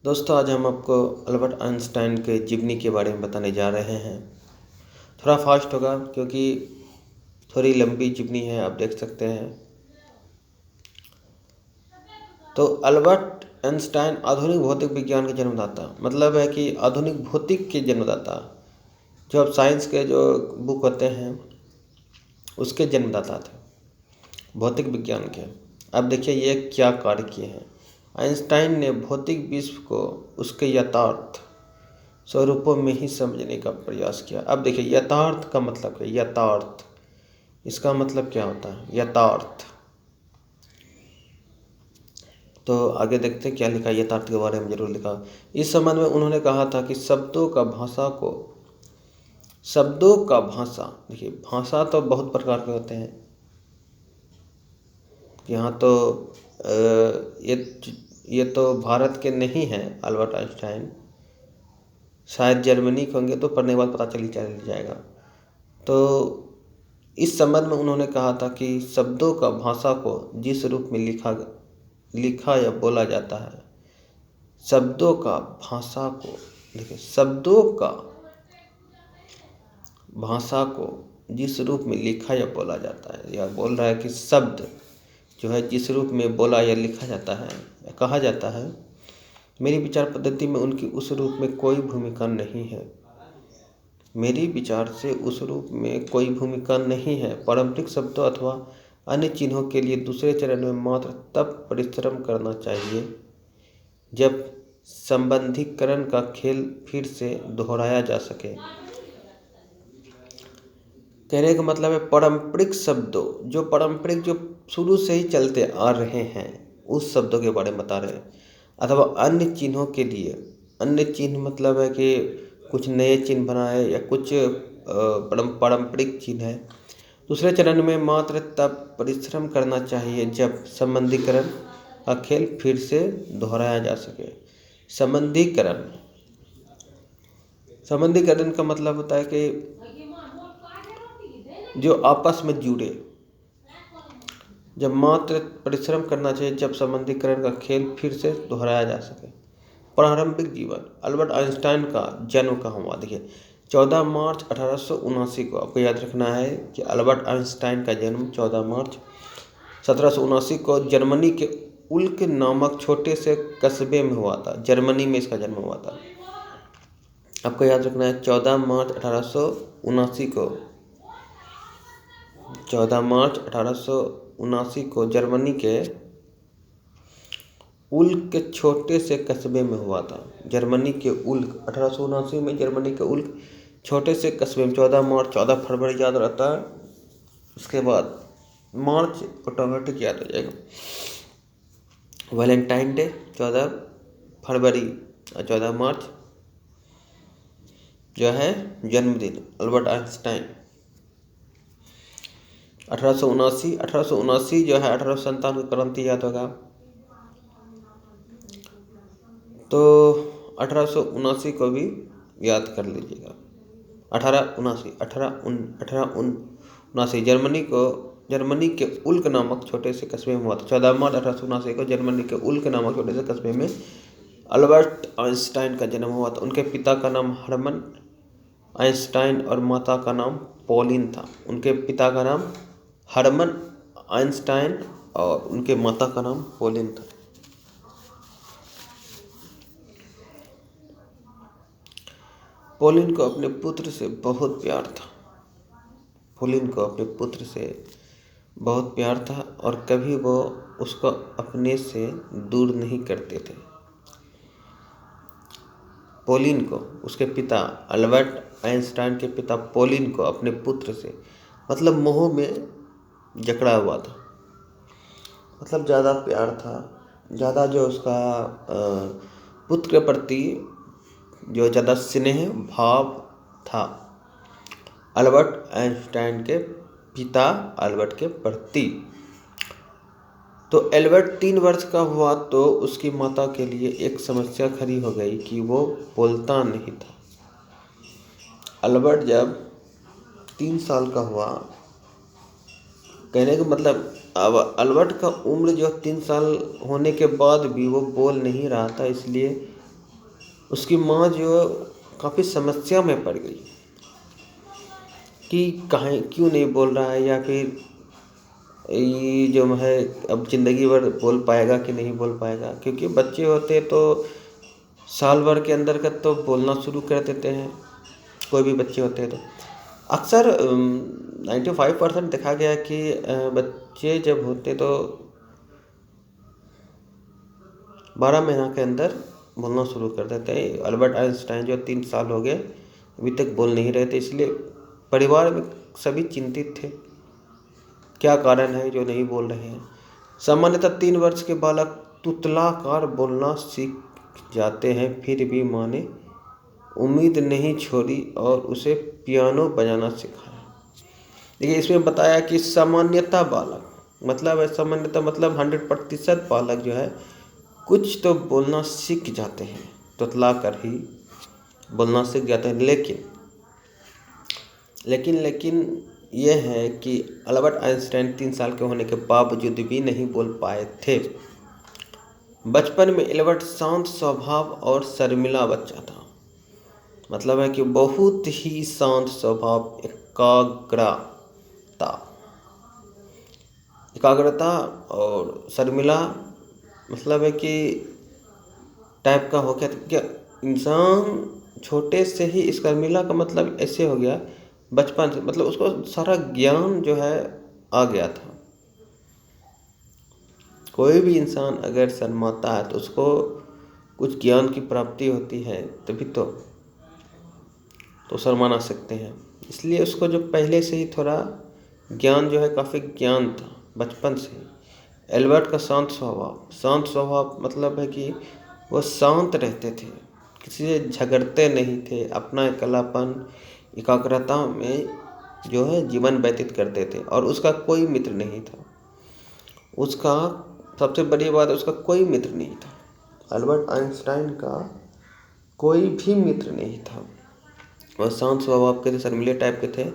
दोस्तों, आज हम आपको अल्बर्ट आइंस्टाइन के जीवनी के बारे में बताने जा रहे हैं। थोड़ा फास्ट होगा क्योंकि थोड़ी लंबी जीवनी है, आप देख सकते हैं। तो अल्बर्ट आइंस्टाइन आधुनिक भौतिक विज्ञान के जन्मदाता, मतलब है कि आधुनिक भौतिक के जन्मदाता। जो अब साइंस के जो बुक होते हैं उसके जन्मदाता थे, भौतिक विज्ञान के। अब देखिए ये क्या कार्य किए हैं। आइंस्टाइन ने भौतिक विश्व को उसके यथार्थ स्वरूपों में ही समझने का प्रयास किया। अब देखिए यथार्थ का मतलब क्या है? यथार्थ, इसका मतलब क्या होता है यथार्थ? तो आगे देखते हैं क्या लिखा है। यथार्थ के बारे में जरूर लिखा। इस संबंध में उन्होंने कहा था कि शब्दों का भाषा, देखिए भाषा तो बहुत प्रकार के होते हैं। यहाँ तो ये तो भारत के नहीं हैं अल्बर्ट आइंस्टाइन, शायद जर्मनी के होंगे, तो पढ़ने के बाद पता चल जाएगा। तो इस संबंध में उन्होंने कहा था कि शब्दों का भाषा को जिस रूप में लिखा या बोला जाता है, शब्दों का भाषा को, देखिए शब्दों का भाषा को जिस रूप में लिखा या बोला जाता है, या बोल रहा है कि शब्द जो है जिस रूप में बोला या लिखा जाता है या कहा जाता है, मेरी विचार पद्धति में उनकी उस रूप में कोई भूमिका नहीं है। मेरी विचार से उस रूप में कोई भूमिका नहीं है। पारंपरिक शब्दों अथवा अन्य चिन्हों के लिए दूसरे चरण में मात्र तब परिश्रम करना चाहिए जब संबंधीकरण का खेल फिर से दोहराया जा सके। कहने का मतलब है पारंपरिक शब्दों, जो शुरू से ही चलते आ रहे हैं, उस शब्दों के बारे में बता रहे हैं। अथवा अन्य चिन्हों के लिए, अन्य चिन्ह मतलब है कि कुछ नए चिन्ह बनाए या कुछ पारंपरिक चिन्ह है। दूसरे चरण में मात्र तब परिश्रम करना चाहिए जब संबंधीकरण का खेल फिर से दोहराया जा सके। संबंधीकरण का मतलब होता है कि जो आपस में जुड़े। जब मात्र परिश्रम करना चाहिए जब संबंधीकरण का खेल फिर से दोहराया जा सके। प्रारंभिक जीवन। अल्बर्ट आइंस्टाइन का जन्म कहाँ हुआ? देखिए 14 मार्च 1879 को, आपको याद रखना है कि अल्बर्ट आइंस्टाइन का जन्म 14 मार्च 1779 को जर्मनी के उल्क नामक छोटे से कस्बे में हुआ था। जर्मनी में इसका जन्म हुआ था। आपको याद रखना है 14 मार्च 1879 को, 14 मार्च 1879 को जर्मनी के उल्क के छोटे से कस्बे में हुआ था। जर्मनी के उल्क, 1879 में जर्मनी के उल्क छोटे से कस्बे में। 14 मार्च, 14 फरवरी याद रहता है, उसके बाद मार्च ऑटोमेटिक याद हो जाएगा। वैलेंटाइन डे 14 फरवरी और 14 मार्च जो है जन्मदिन अल्बर्ट आइंस्टाइन। 1879 जो है 1857 की क्रांति याद होगा, तो 1879 को भी याद कर लीजिएगा। 1879 जर्मनी के उल्क नामक छोटे से कस्बे में हुआ था। 14 मार्च 1879 को जर्मनी के उल्क नामक छोटे से कस्बे में अल्बर्ट आइंस्टाइन का जन्म हुआ था। उनके पिता का नाम हर्मन आइंस्टाइन और माता का नाम पॉलिन था। उनके पिता का नाम हर्मन आइंस्टाइन और उनके माता का नाम पॉलिन था। पॉलिन को अपने पुत्र से बहुत प्यार था और कभी वो उसको अपने से दूर नहीं करते थे। पॉलिन को, उसके पिता अल्बर्ट आइंस्टाइन के पिता पॉलिन को अपने पुत्र से मतलब मोह में जकड़ा हुआ था। मतलब ज़्यादा प्यार था, ज़्यादा जो उसका पुत्र के प्रति जो ज़्यादा स्नेह भाव था अल्बर्ट आइंस्टाइन के पिता अल्बर्ट के प्रति। तो एल्बर्ट 3 वर्ष का हुआ तो उसकी माता के लिए एक समस्या खड़ी हो गई कि वो बोलता नहीं था। अल्बर्ट जब 3 साल का हुआ, कहने का मतलब अब अल्बर्ट का उम्र जो 3 साल होने के बाद भी वो बोल नहीं रहा था, इसलिए उसकी माँ जो काफ़ी समस्या में पड़ गई कि कहाँ क्यों नहीं बोल रहा है, या फिर ये जो है अब ज़िंदगी भर बोल पाएगा कि नहीं बोल पाएगा। क्योंकि बच्चे होते तो साल भर के अंदर का तो बोलना शुरू कर देते हैं, कोई भी बच्चे होते हैं तो अक्सर 95% देखा गया है कि बच्चे जब होते तो 12 महीना के अंदर बोलना शुरू कर देते हैं। अल्बर्ट आइंस्टाइन जो 3 साल हो गए अभी तक बोल नहीं रहे थे, इसलिए परिवार में सभी चिंतित थे क्या कारण है जो नहीं बोल रहे हैं। सामान्यतः 3 वर्ष के बालक तुतलाकार बोलना सीख जाते हैं, फिर भी माँ ने उम्मीद नहीं छोड़ी और उसे पियानो बजाना सिखाया। देखिए इसमें बताया कि सामान्यतः बालक मतलब है, सामान्यतः मतलब 100% बालक जो है कुछ तो बोलना सीख जाते हैं, तुतला कर ही बोलना सीख जाते हैं। लेकिन यह है कि अल्बर्ट आइंस्टाइन 3 साल के होने के बावजूद भी नहीं बोल पाए थे। बचपन में एल्बर्ट शांत स्वभाव और शर्मिला बच्चा था, मतलब है कि बहुत ही शांत स्वभाव, एकाग्रता और शर्मिला मतलब है कि टाइप का हो गया। तो क्या इंसान छोटे से ही शर्मिला का मतलब ऐसे हो गया बचपन से, मतलब उसको सारा ज्ञान जो है आ गया था। कोई भी इंसान अगर शर्माता है तो उसको कुछ ज्ञान की प्राप्ति होती है, तभी तो शर्मा सकते हैं। इसलिए उसको जो पहले से ही थोड़ा ज्ञान जो है काफ़ी ज्ञान था बचपन से ही। एल्बर्ट का शांत स्वभाव मतलब है कि वो शांत रहते थे, किसी से झगड़ते नहीं थे, अपना अकेलापन एकाग्रता में जो है जीवन व्यतीत करते थे। और उसका कोई मित्र नहीं था, उसका सबसे बड़ी बात है उसका कोई मित्र नहीं था। अल्बर्ट आइंस्टाइन का कोई भी मित्र नहीं था। वह शांत स्वभाव के थे, शर्मीले टाइप के थे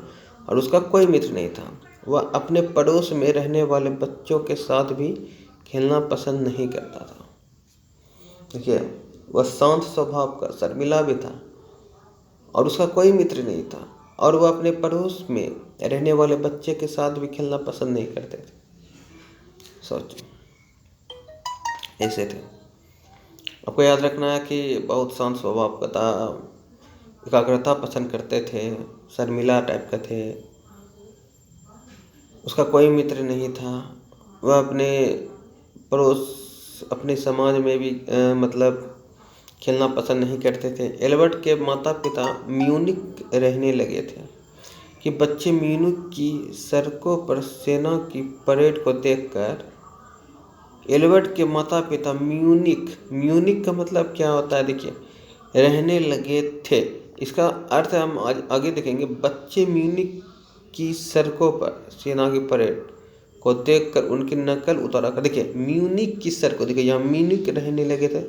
और उसका कोई मित्र नहीं था। वह अपने पड़ोस में रहने वाले बच्चों के साथ भी खेलना पसंद नहीं करता था। देखिए वह शांत स्वभाव का शर्मिला भी था और उसका कोई मित्र नहीं था, और वह अपने पड़ोस में रहने वाले बच्चे के साथ भी खेलना पसंद नहीं करते थे। सोचो ऐसे थे। आपको याद रखना है कि बहुत शांत स्वभाव का था, एकाग्रता पसंद करते थे, शर्मिला टाइप का थे, उसका कोई मित्र नहीं था। वह अपने पड़ोस अपने समाज में भी मतलब खेलना पसंद नहीं करते थे। एल्बर्ट के माता पिता म्यूनिक रहने लगे थे कि बच्चे म्यूनिक की सड़कों पर सेना की परेड को देखकर एल्बर्ट के माता पिता म्यूनिक का मतलब क्या होता है, देखिए रहने लगे थे। इसका अर्थ हम आज आगे देखेंगे। बच्चे म्यूनिक की सड़कों पर सेना की परेड को देखकर उनकी नकल उतारा कर, देखिए म्यूनिक की सड़कों, देखिए यहाँ म्यूनिक रहने लगे थे,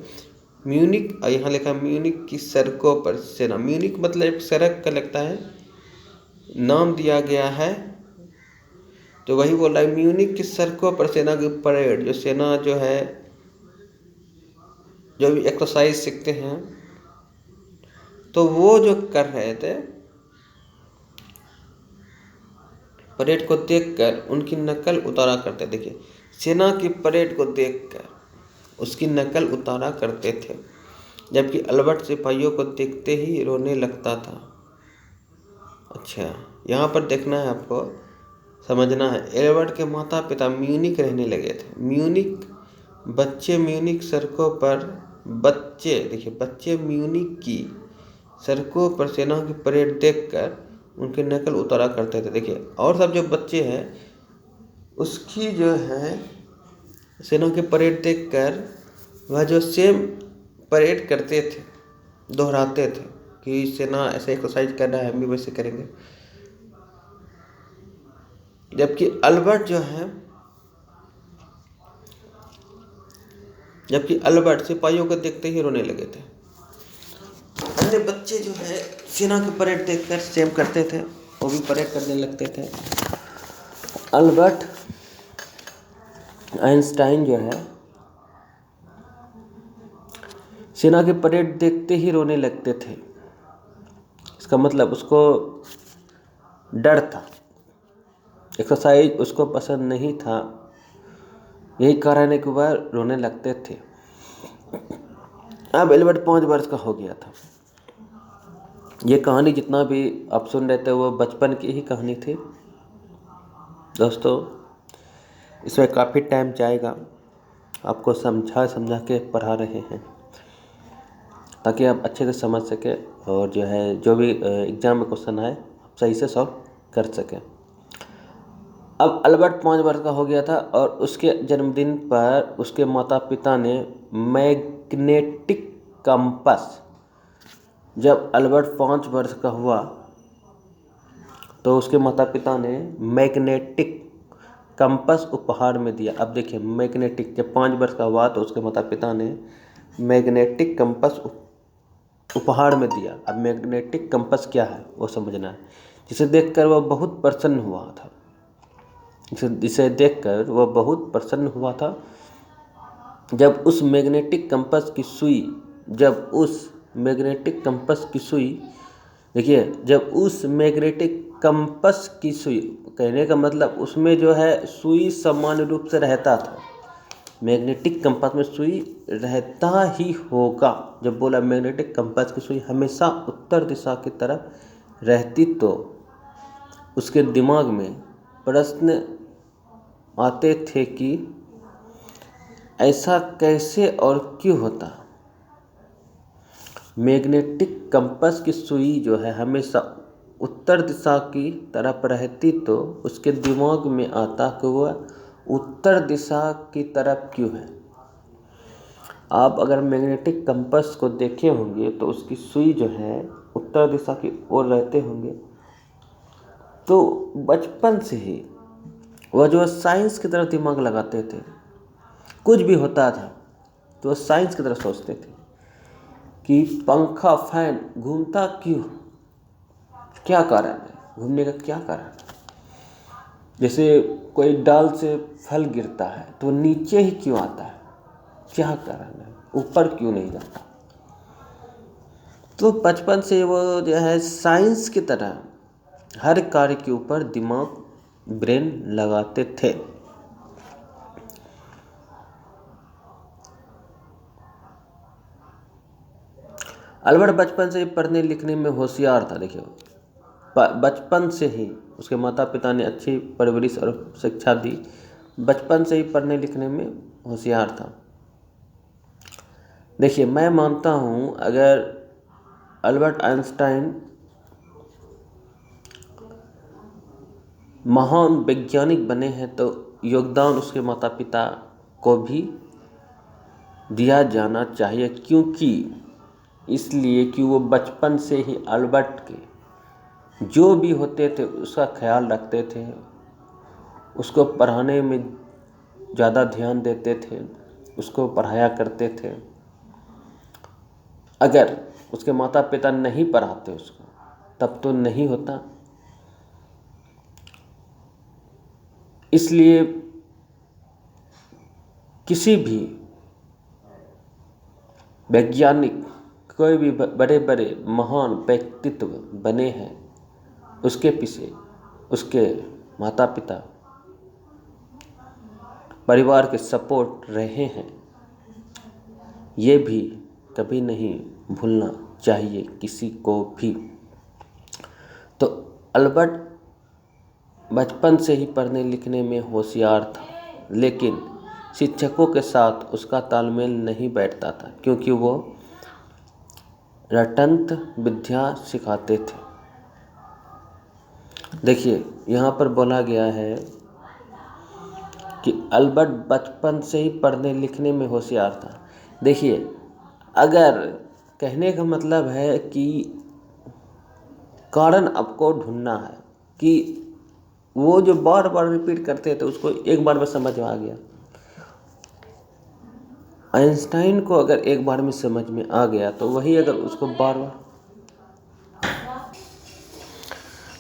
म्यूनिक यहाँ लिखा म्यूनिक की सड़कों पर सेना। म्यूनिक मतलब एक सड़क का लगता है नाम दिया गया है, तो वही बोल रहा है म्यूनिक की सड़कों पर सेना की परेड। जो सेना जो है जो भी एक्सरसाइज सीखते हैं तो वो जो कर रहे थे परेड को देखकर उनकी नकल उतारा करते। देखिए सेना की परेड को देखकर उसकी नकल उतारा करते थे, जबकि अल्बर्ट सिपाहियों को देखते ही रोने लगता था। अच्छा यहाँ पर देखना है, आपको समझना है। एल्बर्ट के माता पिता म्यूनिक रहने लगे थे। म्यूनिक बच्चे म्यूनिक सड़कों पर बच्चे म्यूनिक की सड़कों पर सेना की परेड देखकर उनकी नकल उतारा करते थे। देखिए और सब जो बच्चे हैं उसकी जो है सेना की परेड देखकर वह जो सेम परेड करते थे, दोहराते थे कि सेना ऐसे एक्सरसाइज कर रहा है हम भी वैसे करेंगे। जबकि अल्बर्ट सिपाहियों को देखते ही रोने लगे थे। अन्य बच्चे जो है सेना की परेड देखकर सेम करते थे, वो भी परेड करने लगते थे। अल्बर्ट आइंस्टाइन जो है सेना की परेड देखते ही रोने लगते थे। इसका मतलब उसको डर था, एक्सरसाइज उसको पसंद नहीं था, यही कारण है कि वह रोने लगते थे। अब एल्बर्ट 5 वर्ष का हो गया था। ये कहानी जितना भी आप सुन रहे थे वो बचपन की ही कहानी थी दोस्तों। इसमें काफ़ी टाइम जाएगा, आपको समझा के पढ़ा रहे हैं ताकि आप अच्छे से समझ सके और जो भी एग्ज़ाम में क्वेश्चन आए आप सही से सॉल्व कर सकें। अब अल्बर्ट 5 वर्ष का हो गया था और उसके जन्मदिन पर उसके माता पिता ने मैग्नेटिक कंपास, जब अल्बर्ट 5 वर्ष का हुआ तो उसके माता पिता ने मैग्नेटिक कंपास उपहार में दिया। अब देखिए मैग्नेटिक, जब 5 वर्ष का हुआ तो उसके माता पिता ने मैग्नेटिक कंपास उपहार में दिया। अब मैग्नेटिक कंपास क्या है वो समझना है, जिसे देखकर वह बहुत प्रसन्न हुआ था। जिसे देखकर वह बहुत प्रसन्न हुआ था। जब उस मैग्नेटिक कंपास की सुई देखिए, जब उस मैग्नेटिक कंपास की सुई, कहने का मतलब उसमें सुई सामान्य रूप से रहता था। मैग्नेटिक कंपास में सुई रहता ही होगा। जब बोला मैग्नेटिक कंपास की सुई हमेशा उत्तर दिशा की तरफ रहती तो उसके दिमाग में प्रश्न आते थे कि ऐसा कैसे और क्यों होता। मैग्नेटिक कंपास की सुई हमेशा उत्तर दिशा की तरफ रहती तो उसके दिमाग में आता कि वह उत्तर दिशा की तरफ क्यों है। आप अगर मैग्नेटिक कंपास को देखे होंगे तो उसकी सुई उत्तर दिशा की ओर रहते होंगे, तो बचपन से ही वह साइंस की तरफ दिमाग लगाते थे। कुछ भी होता था तो वह साइंस की तरफ सोचते थे कि पंखा फैन घूमता क्यों, क्या कारण है, घूमने का क्या कारण है। जैसे कोई डाल से फल गिरता है तो नीचे ही क्यों आता है, क्या कारण है, ऊपर क्यों नहीं जाता। तो बचपन से वो साइंस की तरह हर कार्य के ऊपर दिमाग, ब्रेन लगाते थे। अल्बर्ट बचपन से ही पढ़ने लिखने में होशियार था। देखिए बचपन से ही उसके माता पिता ने अच्छी परवरिश और शिक्षा दी, बचपन से ही पढ़ने लिखने में होशियार था। देखिए मैं मानता हूँ अगर अल्बर्ट आइंस्टाइन महान वैज्ञानिक बने हैं तो योगदान उसके माता पिता को भी दिया जाना चाहिए, क्योंकि इसलिए कि वो बचपन से ही अल्बर्ट के जो भी होते थे उसका ख्याल रखते थे, उसको पढ़ाने में ज़्यादा ध्यान देते थे, उसको पढ़ाया करते थे। अगर उसके माता पिता नहीं पढ़ाते उसको तब तो नहीं होता। इसलिए किसी भी वैज्ञानिक, कोई भी बड़े बड़े महान व्यक्तित्व बने हैं, उसके पीछे उसके माता पिता, परिवार के सपोर्ट रहे हैं, ये भी कभी नहीं भूलना चाहिए किसी को भी। तो अल्बर्ट बचपन से ही पढ़ने लिखने में होशियार था, लेकिन शिक्षकों के साथ उसका तालमेल नहीं बैठता था, क्योंकि वो रटंत विद्या सिखाते थे। देखिए यहाँ पर बोला गया है कि अल्बर्ट बचपन से ही पढ़ने लिखने में होशियार था। देखिए अगर कहने का मतलब है कि कारण आपको ढूंढना है कि वो जो बार बार रिपीट करते थे उसको एक बार में समझ में आ गया। आइंस्टाइन को अगर एक बार में समझ में आ गया तो वही अगर उसको बार बार।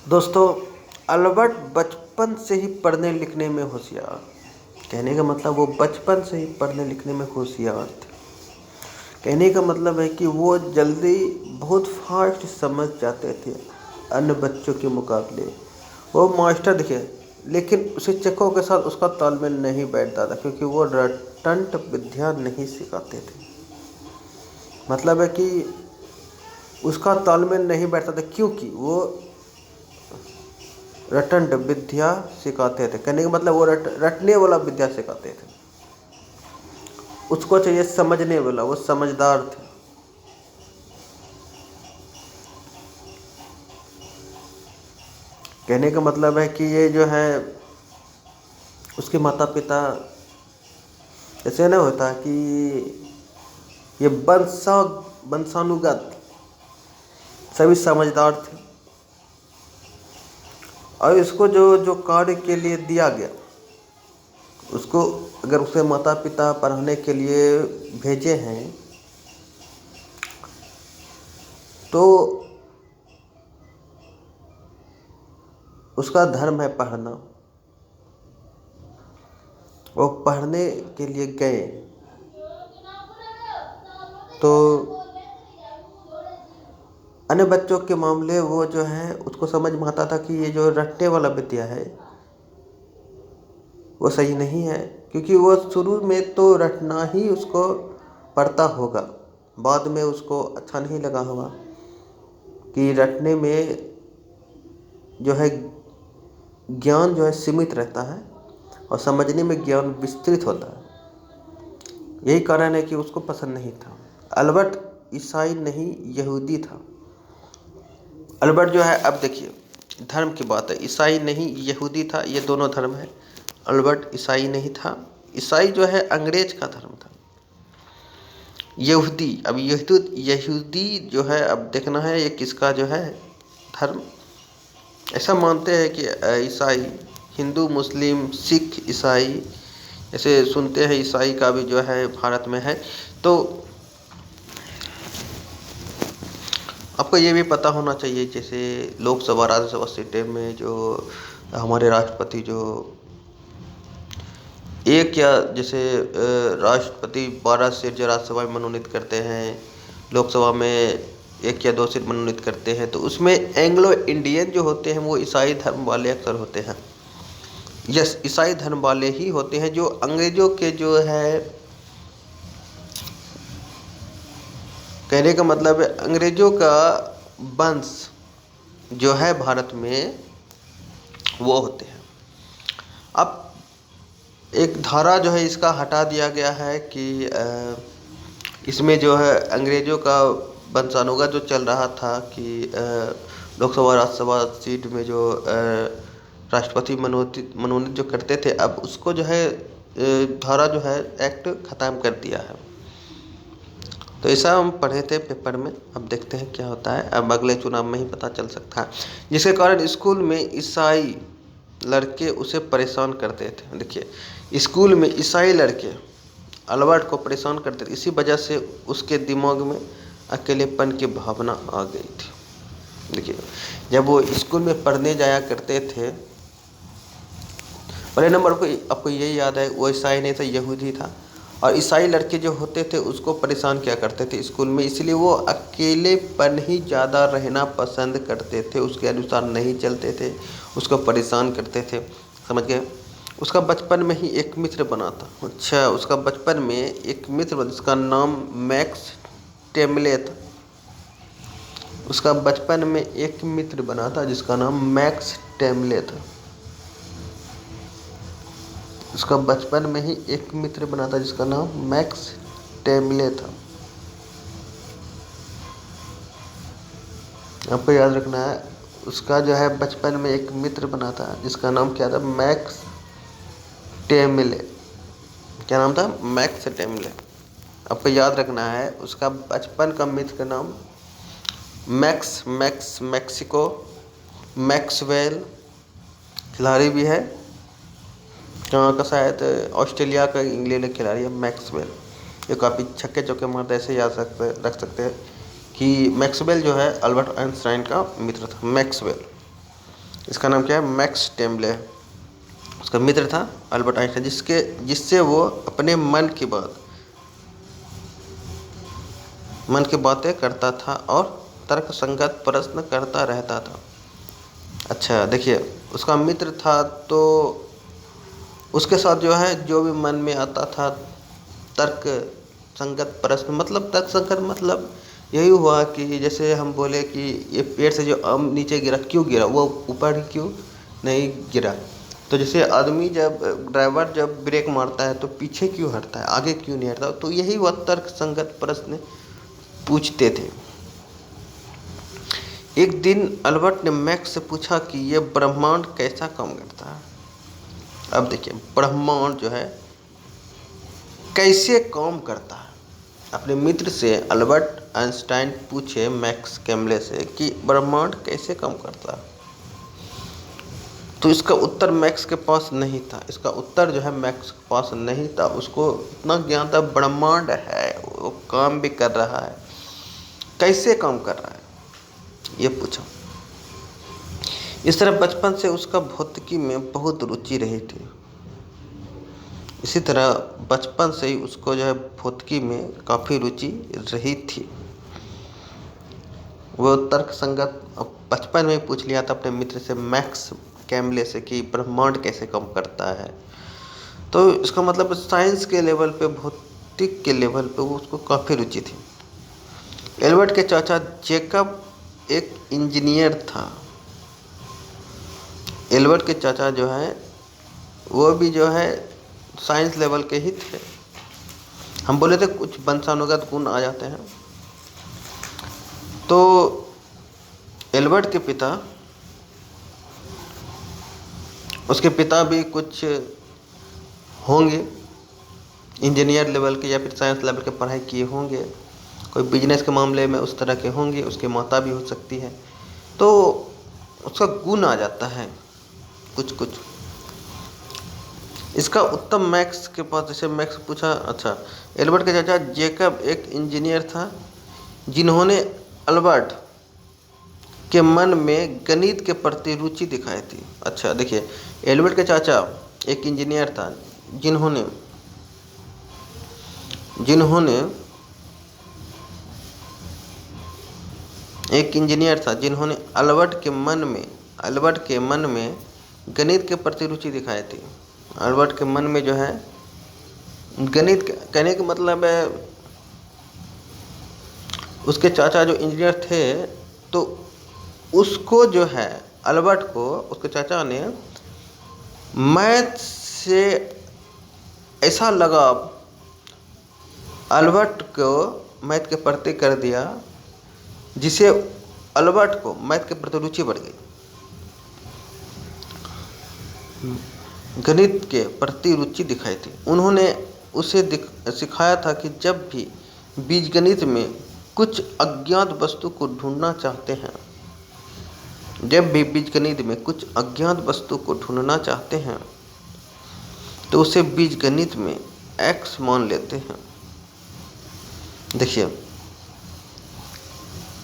दोस्तों अल्बर्ट बचपन से ही पढ़ने लिखने में होशियार, कहने का मतलब वो बचपन से ही पढ़ने लिखने में होशियार थे, कहने का मतलब है कि वो जल्दी बहुत फास्ट समझ जाते थे अन्य बच्चों के मुकाबले। वो मास्टर दिखे, लेकिन शिक्षकों के साथ उसका तालमेल नहीं बैठता था, क्योंकि वो रटंट विद्या नहीं सिखाते थे। मतलब है कि उसका तालमेल नहीं बैठता था, क्योंकि वो रटंट विद्या सिखाते थे। कहने का मतलब वो रटने वाला विद्या सिखाते थे। उसको चाहिए समझने वाला, वो समझदार थे। कहने का मतलब है कि ये जो है उसके माता पिता, ऐसे ना होता कि ये वंशानुगत सभी समझदार थे, और इसको जो जो कार्य के लिए दिया गया, उसको अगर उसे माता पिता पढ़ाने के लिए भेजे हैं तो उसका धर्म है पढ़ना। वो पढ़ने के लिए गए तो अन्य बच्चों के मामले वो जो है उसको समझ में आता था कि ये जो रटने वाला विद्या है वो सही नहीं है, क्योंकि वो शुरू में तो रटना ही उसको पड़ता होगा, बाद में उसको अच्छा नहीं लगा होगा कि रटने में जो है ज्ञान जो है सीमित रहता है और समझने में ज्ञान विस्तृत होता है। यही कारण है कि उसको पसंद नहीं था। अल्बर्ट ईसाई नहीं यहूदी था। अल्बर्ट जो है, अब देखिए धर्म की बात है, ईसाई नहीं यहूदी था, ये दोनों धर्म है। अल्बर्ट ईसाई नहीं था। ईसाई जो है अंग्रेज का धर्म था। यहूदी, अब यहूदी जो है, अब देखना है ये किसका जो है धर्म। ऐसा मानते हैं कि ईसाई, हिंदू, मुस्लिम, सिख, ईसाई, ऐसे सुनते हैं ईसाई का भी जो है भारत में है। तो आपको ये भी पता होना चाहिए, जैसे लोकसभा राज्यसभा सीटें में जो हमारे राष्ट्रपति जो एक या जैसे राष्ट्रपति 12 सीट जो राज्यसभा में मनोनीत करते हैं, लोकसभा में 1 या 2 सीट मनोनीत करते हैं, तो उसमें एंग्लो इंडियन जो होते हैं वो ईसाई धर्म वाले अक्सर होते हैं। यस, ईसाई धर्म वाले ही होते हैं। जो अंग्रेजों के जो है, कहने का मतलब है अंग्रेजों का वंश जो है भारत में वो होते हैं। अब एक धारा जो है इसका हटा दिया गया है कि इसमें जो है अंग्रेजों का वंशानुगत जो चल रहा था कि लोकसभा राज्यसभा सीट में जो राष्ट्रपति मनोनीत जो करते थे, अब उसको जो है धारा जो है एक्ट ख़त्म कर दिया है। तो ऐसा हम पढ़े थे पेपर में। अब देखते हैं क्या होता है, अब अगले चुनाव में ही पता चल सकता है। जिसके कारण स्कूल में ईसाई लड़के उसे परेशान करते थे। देखिए, स्कूल में ईसाई लड़के अल्बर्ट को परेशान करते थे, इसी वजह से उसके दिमाग में अकेलेपन की भावना आ गई थी। देखिए, जब वो स्कूल में पढ़ने जाया करते थे, पहले नंबर पर आपको यही याद है वो ईसाई नहीं था, यहूदी था। और ईसाई लड़के जो होते थे उसको परेशान क्या करते थे स्कूल में, इसलिए वो अकेलेपन ही ज़्यादा रहना पसंद करते थे, उसके अनुसार नहीं चलते थे, उसको परेशान करते थे। समझ गए? उसका बचपन में ही एक मित्र बना था। अच्छा, उसका बचपन में एक मित्र बना जिसका नाम मैक्स टेमले था। उसका बचपन में एक मित्र बना था जिसका नाम मैक्स टेमले था। उसका बचपन में ही एक मित्र बना था जिसका नाम मैक्स टेमले था। आपको याद रखना है, उसका जो है बचपन में एक मित्र बना था जिसका नाम क्या था, मैक्स टेमले। क्या नाम था? मैक्स टेमले। आपको याद रखना है उसका बचपन का मित्र का नाम मैक्सिको मैक्सवेल, खिलाड़ी भी है, कहाँ का, शायद ऑस्ट्रेलिया का, इंग्लैंड का खिलाड़ी है मैक्सवेल। ये काफ़ी छक्के चौके मारते, ऐसे याद रख सकते हैं कि मैक्सवेल जो है अल्बर्ट आइंस्टाइन का मित्र था। मैक्सवेल, इसका नाम क्या है? मैक्स टेमले। उसका मित्र था अल्बर्ट आइंस्टाइन, जिससे वो अपने मन की बात मन की बातें करता था और तर्क संगत प्रश्न करता रहता था। अच्छा देखिए, उसका मित्र था तो उसके साथ जो है जो भी मन में आता था तर्क संगत प्रश्न, मतलब तर्क संगत मतलब यही हुआ कि जैसे हम बोले कि ये पेड़ से जो आम नीचे गिरा, क्यों गिरा, वो ऊपर क्यों नहीं गिरा। तो जैसे आदमी जब ड्राइवर जब ब्रेक मारता है तो पीछे क्यों हटता है, आगे क्यों नहीं हटता। तो यही वह तर्क संगत प्रश्न पूछते थे। एक दिन अल्बर्ट ने मैक्स से पूछा कि यह ब्रह्मांड कैसा काम करता है। अब देखिए, ब्रह्मांड जो है कैसे काम करता है। अपने मित्र से अल्बर्ट आइंस्टाइन पूछे मैक्स कैमले से कि ब्रह्मांड कैसे काम करता है। तो इसका उत्तर मैक्स के पास नहीं था। इसका उत्तर जो है मैक्स के पास नहीं था। उसको इतना ज्ञान था ब्रह्मांड है, वो काम भी कर रहा है, कैसे काम कर रहा है ये पूछा। इस तरह बचपन से उसका भौतिकी में बहुत रुचि रही थी। इसी तरह बचपन से ही उसको जो है भौतिकी में काफ़ी रुचि रही थी। वो तर्क संगत बचपन में पूछ लिया था अपने मित्र से मैक्स कैमले से कि ब्रह्मांड कैसे काम करता है। तो इसका मतलब साइंस के लेवल पे, भौतिक के लेवल पे वो उसको काफ़ी रुचि थी। एल्बर्ट के चाचा जेकब एक इंजीनियर था। एल्बर्ट के चाचा जो है वो भी जो है साइंस लेवल के ही थे। हम बोले थे कुछ वंशानुगत गुण आ जाते हैं। तो एल्बर्ट के पिता, उसके पिता भी कुछ होंगे इंजीनियर लेवल के या फिर साइंस लेवल के पढ़ाई किए होंगे, कोई बिजनेस के मामले में उस तरह के होंगे। उसकी माता भी हो सकती है, तो उसका गुण आ जाता है कुछ कुछ। इसका उत्तर मैक्स के पास, जैसे मैक्स पूछा, अच्छा एल्बर्ट के चाचा जेकब एक इंजीनियर था जिन्होंने अल्बर्ट के मन में गणित के प्रति रुचि दिखाई थी। अच्छा देखिए, एल्बर्ट के चाचा एक इंजीनियर था जिन्होंने अल्बर्ट के मन में गणित के प्रति रुचि दिखाई थी। अल्बर्ट के मन में जो है गणित कहने का मतलब है, उसके चाचा जो इंजीनियर थे तो उसको जो है अल्बर्ट को उसके चाचा ने मैथ से ऐसा लगाव अल्बर्ट को मैथ के प्रति कर दिया जिसे अल्बर्ट को मैथ के प्रति रुचि बढ़ गई। गणित के प्रति रुचि दिखाई थी। उन्होंने उसे सिखाया था कि जब भी बीजगणित में कुछ अज्ञात वस्तु को ढूंढना चाहते हैं, तो उसे बीजगणित में x मान लेते हैं। देखिए,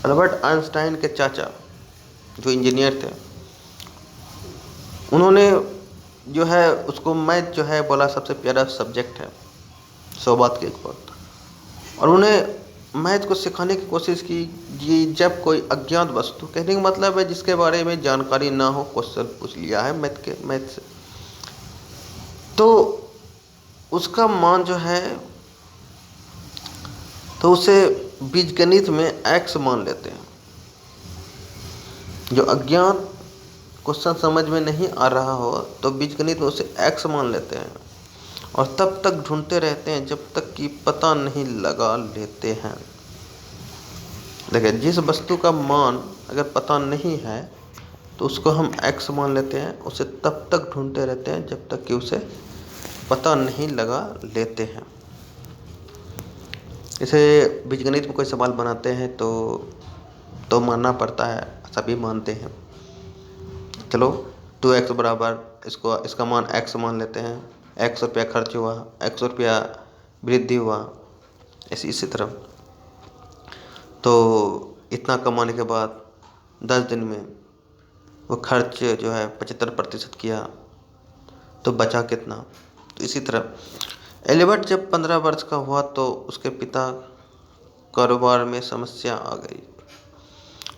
अल्बर्ट आइंस्टाइन के चाचा जो इंजीनियर थे, उन्होंने जो है उसको मैथ जो है बोला सबसे प्यारा सब्जेक्ट है, 100 बात की एक बात। और उन्हें मैथ को सिखाने की कोशिश की कि जब कोई अज्ञात वस्तु, कहने का मतलब है जिसके बारे में जानकारी ना हो, क्वेश्चन पूछ लिया है मैथ से, तो उसका मान जो है तो उसे बीजगणित में x मान लेते हैं। जो अज्ञात क्वेश्चन समझ में नहीं आ रहा हो तो बीजगणित में उसे x मान लेते हैं और तब तक ढूंढते रहते हैं जब तक कि पता नहीं लगा लेते हैं। देखिए, जिस वस्तु का मान अगर पता नहीं है तो उसको हम x मान लेते हैं, उसे तब तक ढूंढते रहते हैं जब तक कि उसे पता नहीं लगा लेते हैं। इसे बीजगणित में कोई सवाल बनाते हैं तो मानना पड़ता है, सभी मानते हैं। चलो 2x बराबर इसका मान x मान लेते हैं, x रुपया खर्च हुआ, x रुपया वृद्धि हुआ, इसी तरह। तो इतना कमाने के बाद 10 दिन में वो खर्च जो है 75% किया तो बचा कितना। तो इसी तरह एल्बर्ट जब 15 वर्ष का हुआ तो उसके पिता कारोबार में समस्या आ गई।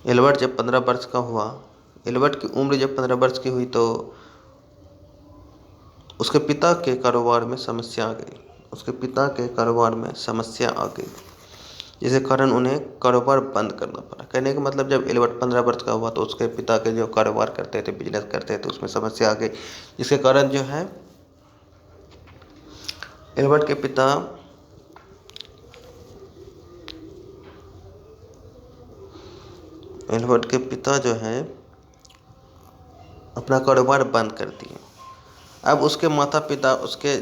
एल्बर्ट जब 15 वर्ष का हुआ, एल्बर्ट की उम्र जब 15 वर्ष की हुई तो उसके पिता के कारोबार में समस्या आ गई। उसके पिता के कारोबार में समस्या आ गई, जिसके कारण उन्हें कारोबार बंद करना पड़ा। कहने का मतलब जब एल्बर्ट 15 वर्ष का हुआ तो उसके पिता के जो कारोबार करते थे, बिजनेस करते थे, उसमें समस्या आ गई, जिसके कारण जो है एल्बर्ट के पिता जो है अपना कारोबार बंद कर दिए। अब उसके माता पिता उसके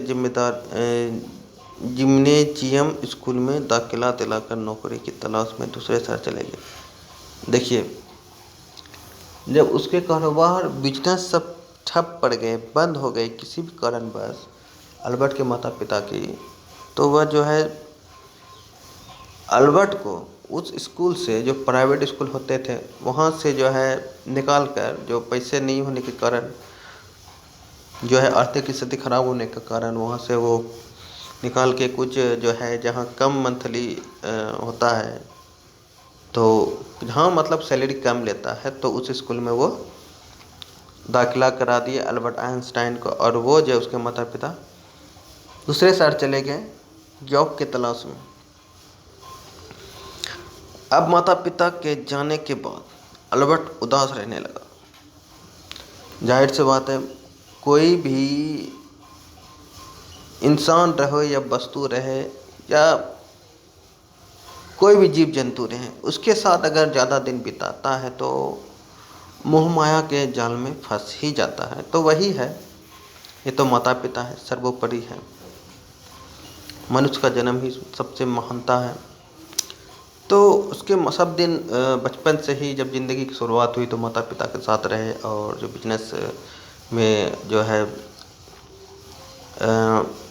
जिम्नेजियम स्कूल में दाखिला दिलाकर नौकरी की तलाश में दूसरे शहर चले गए। देखिए, जब उसके कारोबार बिजनेस सब ठप पड़ गए, बंद हो गए किसी भी कारणवश अल्बर्ट के माता पिता की, तो वह जो है अल्बर्ट को उस स्कूल से, जो प्राइवेट स्कूल होते थे, वहाँ से जो है निकाल कर, जो पैसे नहीं होने के कारण, जो है आर्थिक स्थिति खराब होने के कारण, वहाँ से वो निकाल के कुछ जो है जहाँ कम मंथली होता है, तो जहाँ मतलब सैलरी कम लेता है, तो उस स्कूल में वो दाखिला करा दिए अल्बर्ट आइंस्टाइन को। और वो जो उसके माता पिता दूसरे शहर चले गए जॉब के तलाश में। अब माता पिता के जाने के बाद अल्बर्ट उदास रहने लगा। जाहिर सी बात है, कोई भी इंसान रहे या वस्तु रहे या कोई भी जीव जंतु रहे, उसके साथ अगर ज़्यादा दिन बिताता है तो मोह माया के जाल में फंस ही जाता है। तो वही है, ये तो माता पिता है, सर्वोपरि है। मनुष्य का जन्म ही सबसे महानता है। तो उसके सब दिन बचपन से ही जब ज़िंदगी की शुरुआत हुई तो माता पिता के साथ रहे, और जो बिजनेस में जो है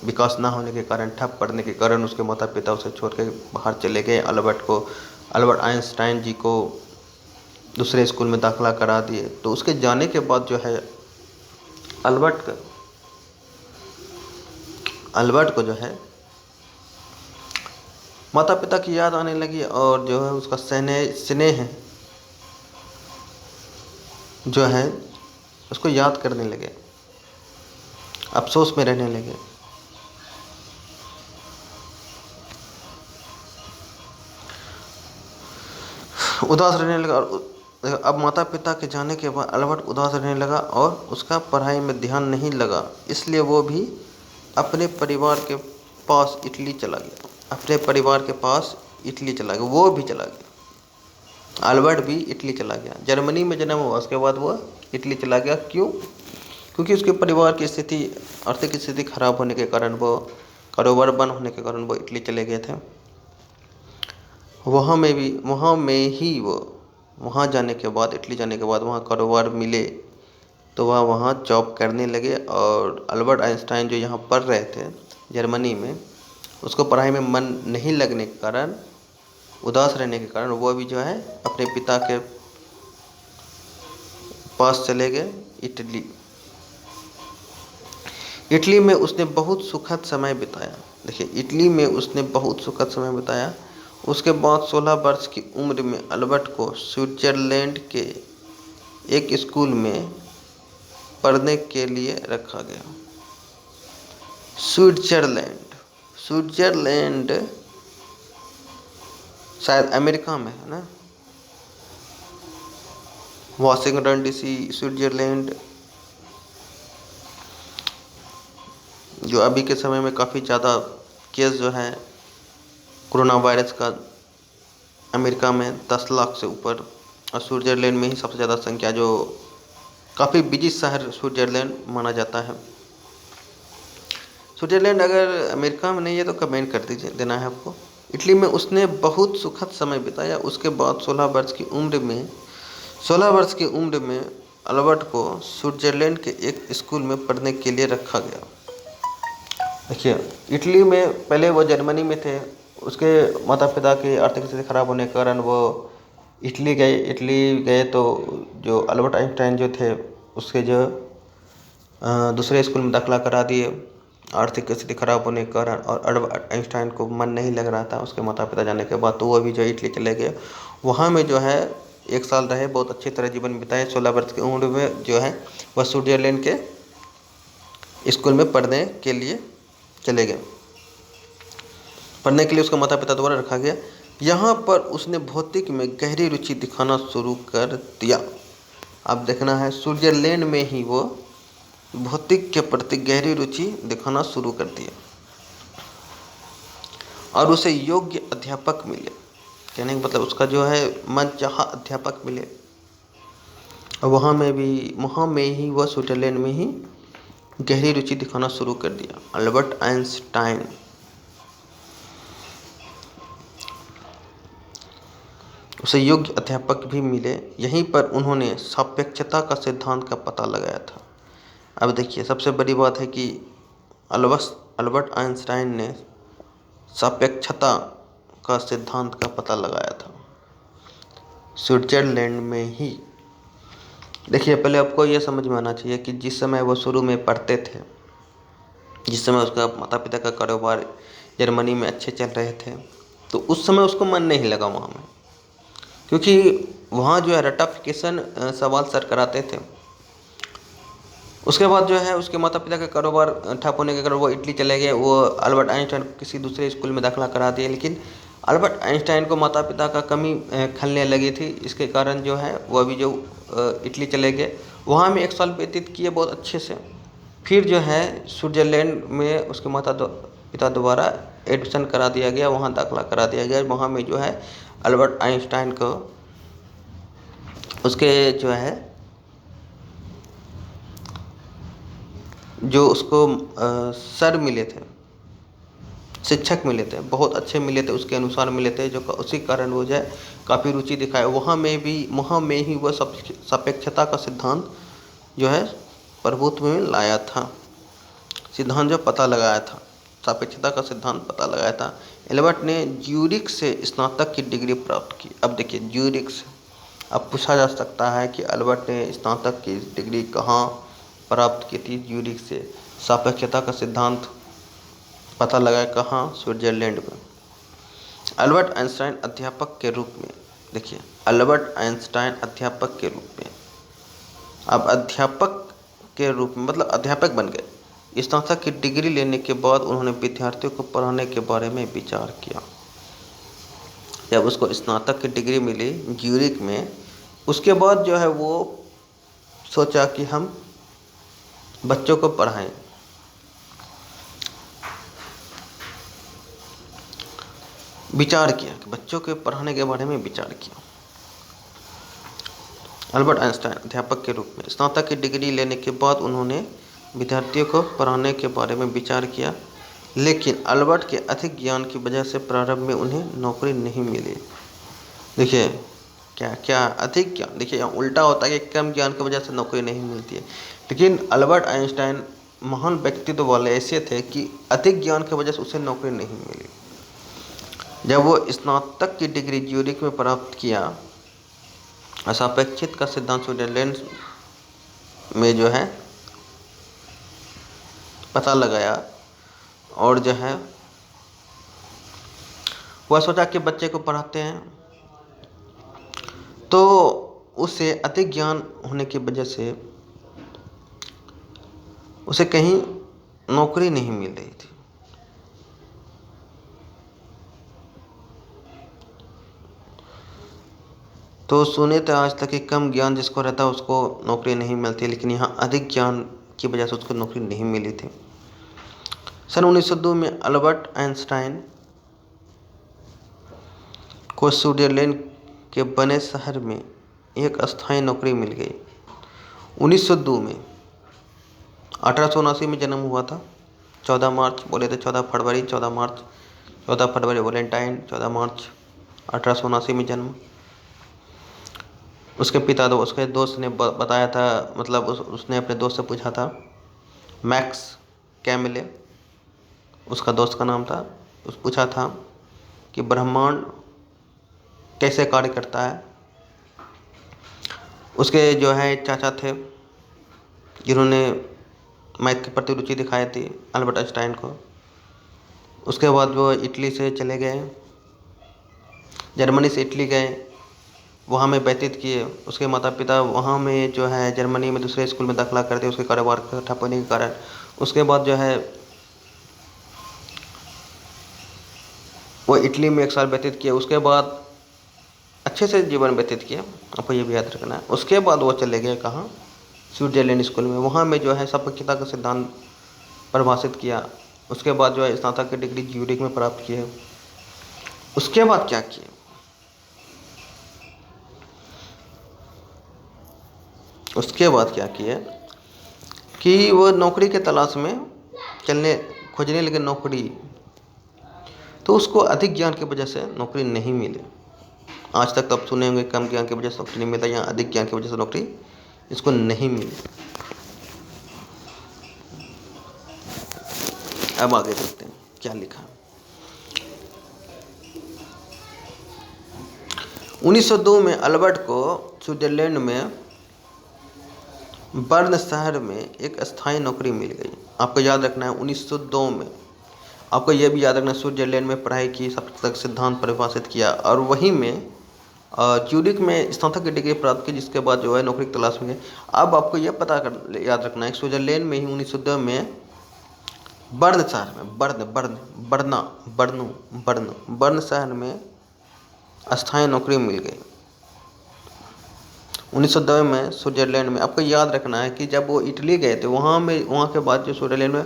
विकास ना होने के कारण, ठप पड़ने के कारण, उसके माता पिता उसे छोड़ के बाहर चले गए। अल्बर्ट आइंस्टाइन जी को दूसरे स्कूल में दाखिला करा दिए। तो उसके जाने के बाद जो है अल्बर्ट को जो है माता पिता की याद आने लगी, और जो है उसका स्नेह जो है उसको याद करने लगे, अफसोस में रहने लगे। उदास रहने लगा। और अब माता पिता के जाने के बाद अल्बर्ट उदास रहने लगा और उसका पढ़ाई में ध्यान नहीं लगा, इसलिए वो भी अपने परिवार के पास इटली चला गया। वो भी चला गया, अल्बर्ट भी इटली चला गया। जर्मनी में जन्म हुआ, उसके बाद वो इटली चला गया। क्यों? क्योंकि उसके परिवार की स्थिति, आर्थिक स्थिति खराब होने के कारण, वो कारोबार बंद होने के कारण वो इटली चले गए थे। वहाँ जाने के बाद, इटली जाने के बाद वहाँ कारोबार मिले तो वह वहाँ जॉब करने लगे। और अल्बर्ट आइंस्टाइन जो यहाँ पढ़ रहे थे जर्मनी में, उसको पढ़ाई में मन नहीं लगने के कारण, उदास रहने के कारण, वो भी जो है अपने पिता के पास चले गए इटली में उसने बहुत सुखद समय बिताया। देखिए, इटली में उसने बहुत सुखद समय बिताया। उसके बाद 16 वर्ष की उम्र में अल्बर्ट को स्विट्जरलैंड के एक स्कूल में पढ़ने के लिए रखा गया। स्विट्जरलैंड शायद अमेरिका में है ना, वाशिंगटन डीसी, स्विट्जरलैंड, जो अभी के समय में काफ़ी ज़्यादा केस जो है कोरोना वायरस का अमेरिका में 10 लाख से ऊपर, और स्विट्जरलैंड में ही सबसे ज़्यादा संख्या, जो काफ़ी बिजी शहर स्विट्जरलैंड माना जाता है। स्विट्जरलैंड अगर अमेरिका में नहीं है तो कमेंट कर दीजिए, देना है आपको। इटली में उसने बहुत सुखद समय बिताया। उसके बाद 16 वर्ष की उम्र में अल्बर्ट को स्विट्जरलैंड के एक स्कूल में पढ़ने के लिए रखा गया। देखिए, इटली में पहले वो जर्मनी में थे, उसके माता पिता की आर्थिक स्थिति खराब होने के कारण वो इटली गए तो जो अल्बर्ट आइंस्टाइन जो थे उसके जो दूसरे स्कूल में दाखिला करा दिए। आर्थिक स्थिति खराब होने के कारण, और अल्बर्ट आइंस्टाइन को मन नहीं लग रहा था उसके माता पिता जाने के बाद, तो वो भी जो इटली चले गए। वहाँ में जो है 1 साल रहे, बहुत अच्छी तरह जीवन बिताए। 16 वर्ष की उम्र में जो है वह स्विट्जरलैंड के स्कूल में पढ़ने के लिए चले गए। पढ़ने के लिए उसका माता पिता द्वारा रखा गया। यहाँ पर उसने भौतिक में गहरी रुचि दिखाना शुरू कर दिया। अब देखना है, स्विट्जरलैंड में ही वो भौतिक के प्रति गहरी रुचि दिखाना शुरू कर दिया और उसे योग्य अध्यापक मिले। कहने का मतलब उसका जो है मन चाहा अध्यापक मिले, और वहाँ में ही वह स्विट्जरलैंड में ही गहरी रुचि दिखाना शुरू कर दिया। अल्बर्ट आइंस्टाइन उसे योग्य अध्यापक भी मिले। यहीं पर उन्होंने सापेक्षता का सिद्धांत का पता लगाया था। अब देखिए, सबसे बड़ी बात है कि अल्बर्ट आइंस्टाइन ने सापेक्षता का सिद्धांत का पता लगाया था स्विट्जरलैंड में ही। देखिए, पहले आपको यह समझ में आना चाहिए कि जिस समय वो शुरू में पढ़ते थे, जिस समय उसका माता पिता का कारोबार जर्मनी में अच्छे चल रहे थे, तो उस समय उसको मन नहीं लगा वहाँ में, क्योंकि वहाँ जो है रटाफिकेशन सवाल सर कराते थे। उसके बाद जो है उसके माता पिता का कारोबार ठप होने के कारण वो इटली चले गए। वो अल्बर्ट आइंस्टाइन को किसी दूसरे स्कूल में दाखिला करा दिया, लेकिन अल्बर्ट आइंस्टाइन को माता पिता का कमी खलने लगी थी। इसके कारण जो है वो अभी जो इटली चले गए, वहाँ में 1 साल व्यतीत किए बहुत अच्छे से। फिर जो है स्विट्जरलैंड में उसके माता पिता द्वारा एडमिशन करा दिया गया, वहाँ दाखिला करा दिया गया। वहाँ में जो है अल्बर्ट आइंस्टाइन को उसके जो है जो उसको सर मिले थे, शिक्षक मिले थे, बहुत अच्छे मिले थे, उसके अनुसार मिले थे, जो उसी कारण वो जो है काफ़ी रुचि दिखाए। वहाँ में ही वह सापेक्षता का सिद्धांत जो है प्रभुत्व में लाया था, सिद्धांत जो पता लगाया था, सापेक्षता का सिद्धांत पता लगाया था। एल्बर्ट ने ज्यूरिख से स्नातक की डिग्री प्राप्त की। अब देखिए, ज्यूरिख से अब पूछा जा सकता है कि अल्बर्ट ने स्नातक की डिग्री कहाँ प्राप्त की थी? ज्यूरिख से। सापेक्षता का सिद्धांत पता लगाया कहाँ? स्विट्जरलैंड में। अल्बर्ट आइंस्टाइन अध्यापक के रूप में, देखिए अल्बर्ट आइंस्टाइन अध्यापक के रूप में, अब अध्यापक के रूप में मतलब अध्यापक बन गए। स्नातक की डिग्री लेने के बाद उन्होंने विद्यार्थियों को पढ़ाने के बारे में विचार किया। जब उसको स्नातक की डिग्री मिली ज्यूरिख में, उसके बाद जो है वो सोचा कि हम बच्चों को पढ़ाएं। विचार किया कि बच्चों के पढ़ाने के बारे में विचार किया। अल्बर्ट आइंस्टाइन अध्यापक के रूप में स्नातक की डिग्री लेने के बाद उन्होंने विद्यार्थियों को पढ़ाने के बारे में विचार किया, लेकिन अल्बर्ट के अधिक ज्ञान की वजह से प्रारंभ में उन्हें नौकरी नहीं मिली। देखिए क्या अधिक ज्ञान, देखिए यहाँ उल्टा होता है कि कम ज्ञान की वजह से नौकरी नहीं मिलती है, लेकिन अल्बर्ट आइंस्टाइन महान व्यक्तित्व वाले ऐसे थे कि अधिक ज्ञान की वजह से उसे नौकरी नहीं मिली। जब वो स्नातक की डिग्री ज्यूरिख में प्राप्त किया, सापेक्षित का सिद्धांत स्विट्जरलैंड में जो है पता लगाया, और जो है वह सोचा कि बच्चे को पढ़ाते हैं तो उसे अधिक ज्ञान होने की वजह से उसे कहीं नौकरी नहीं मिल रही थी। तो सुने थे आज तक कि कम ज्ञान जिसको रहता है उसको नौकरी नहीं मिलती, लेकिन यहाँ अधिक ज्ञान की वजह से उसको नौकरी नहीं मिली थी। सन 1902 में अल्बर्ट आइंस्टाइन को स्विट्जरलैंड के बने शहर में एक अस्थायी नौकरी मिल गई। 1902 में 1879 में जन्म हुआ था। 14 मार्च बोले थे, 14 फरवरी 14 मार्च 14 फरवरी वैलेंटाइन, 14 मार्च 1879 में जन्म। उसके पिता उसके दोस्त ने बताया था, मतलब उसने अपने दोस्त से पूछा था, मैक्स कैमिले उसका दोस्त का नाम था। पूछा था कि ब्रह्मांड कैसे कार्य करता है। उसके जो है चाचा थे जिन्होंने मैथ के प्रति रुचि दिखाई थी अल्बर्ट आइंस्टाइन को। उसके बाद वो इटली से चले गए, जर्मनी से इटली गए, वहाँ में व्यतीत किए। उसके माता पिता वहाँ में जो है जर्मनी में दूसरे स्कूल में दाखिला कर दिए उसके कारोबार ठप होने के कारण। उसके बाद जो है वो इटली में 1 साल व्यतीत किया। उसके बाद अच्छे से जीवन व्यतीत किया, आपको ये भी याद रखना है। उसके बाद वो चले गए कहाँ, स्विट्जरलैंड स्कूल में। वहाँ में जो है सापेक्षता का सिद्धांत परिभाषित किया। उसके बाद जो है स्नातक की डिग्री ज्यूरिख में प्राप्त किए। उसके बाद क्या किए, उसके बाद क्या किया कि वो नौकरी के तलाश में खोजने लगे नौकरी। तो उसको अधिक ज्ञान की वजह से नौकरी नहीं मिली। आज तक तो आप सुने होंगे कम ज्ञान की वजह से नौकरी नहीं मिलता, यहाँ अधिक ज्ञान की वजह से नौकरी इसको नहीं मिली। अब आगे देखते हैं क्या लिखा। 1902 में अल्बर्ट को स्विट्जरलैंड में बर्न शहर में एक स्थायी नौकरी मिल गई। आपको याद रखना है 1902 में, आपको यह भी याद रखना है स्विट्जरलैंड में पढ़ाई की, सापेक्षता सिद्धांत परिभाषित किया और वहीं में ज्यूरिख में स्नातक की डिग्री प्राप्त की, जिसके बाद जो है नौकरी की तलाश में गए। अब आपको यह याद रखना है स्विट्जरलैंड में ही 1902 में बर्न शहर में बर्न शहर में स्थायी नौकरी मिल गई 1902 में स्विट्जरलैंड में। आपको याद रखना है कि जब वो इटली गए थे वहाँ के बाद जो स्विट्जरलैंड में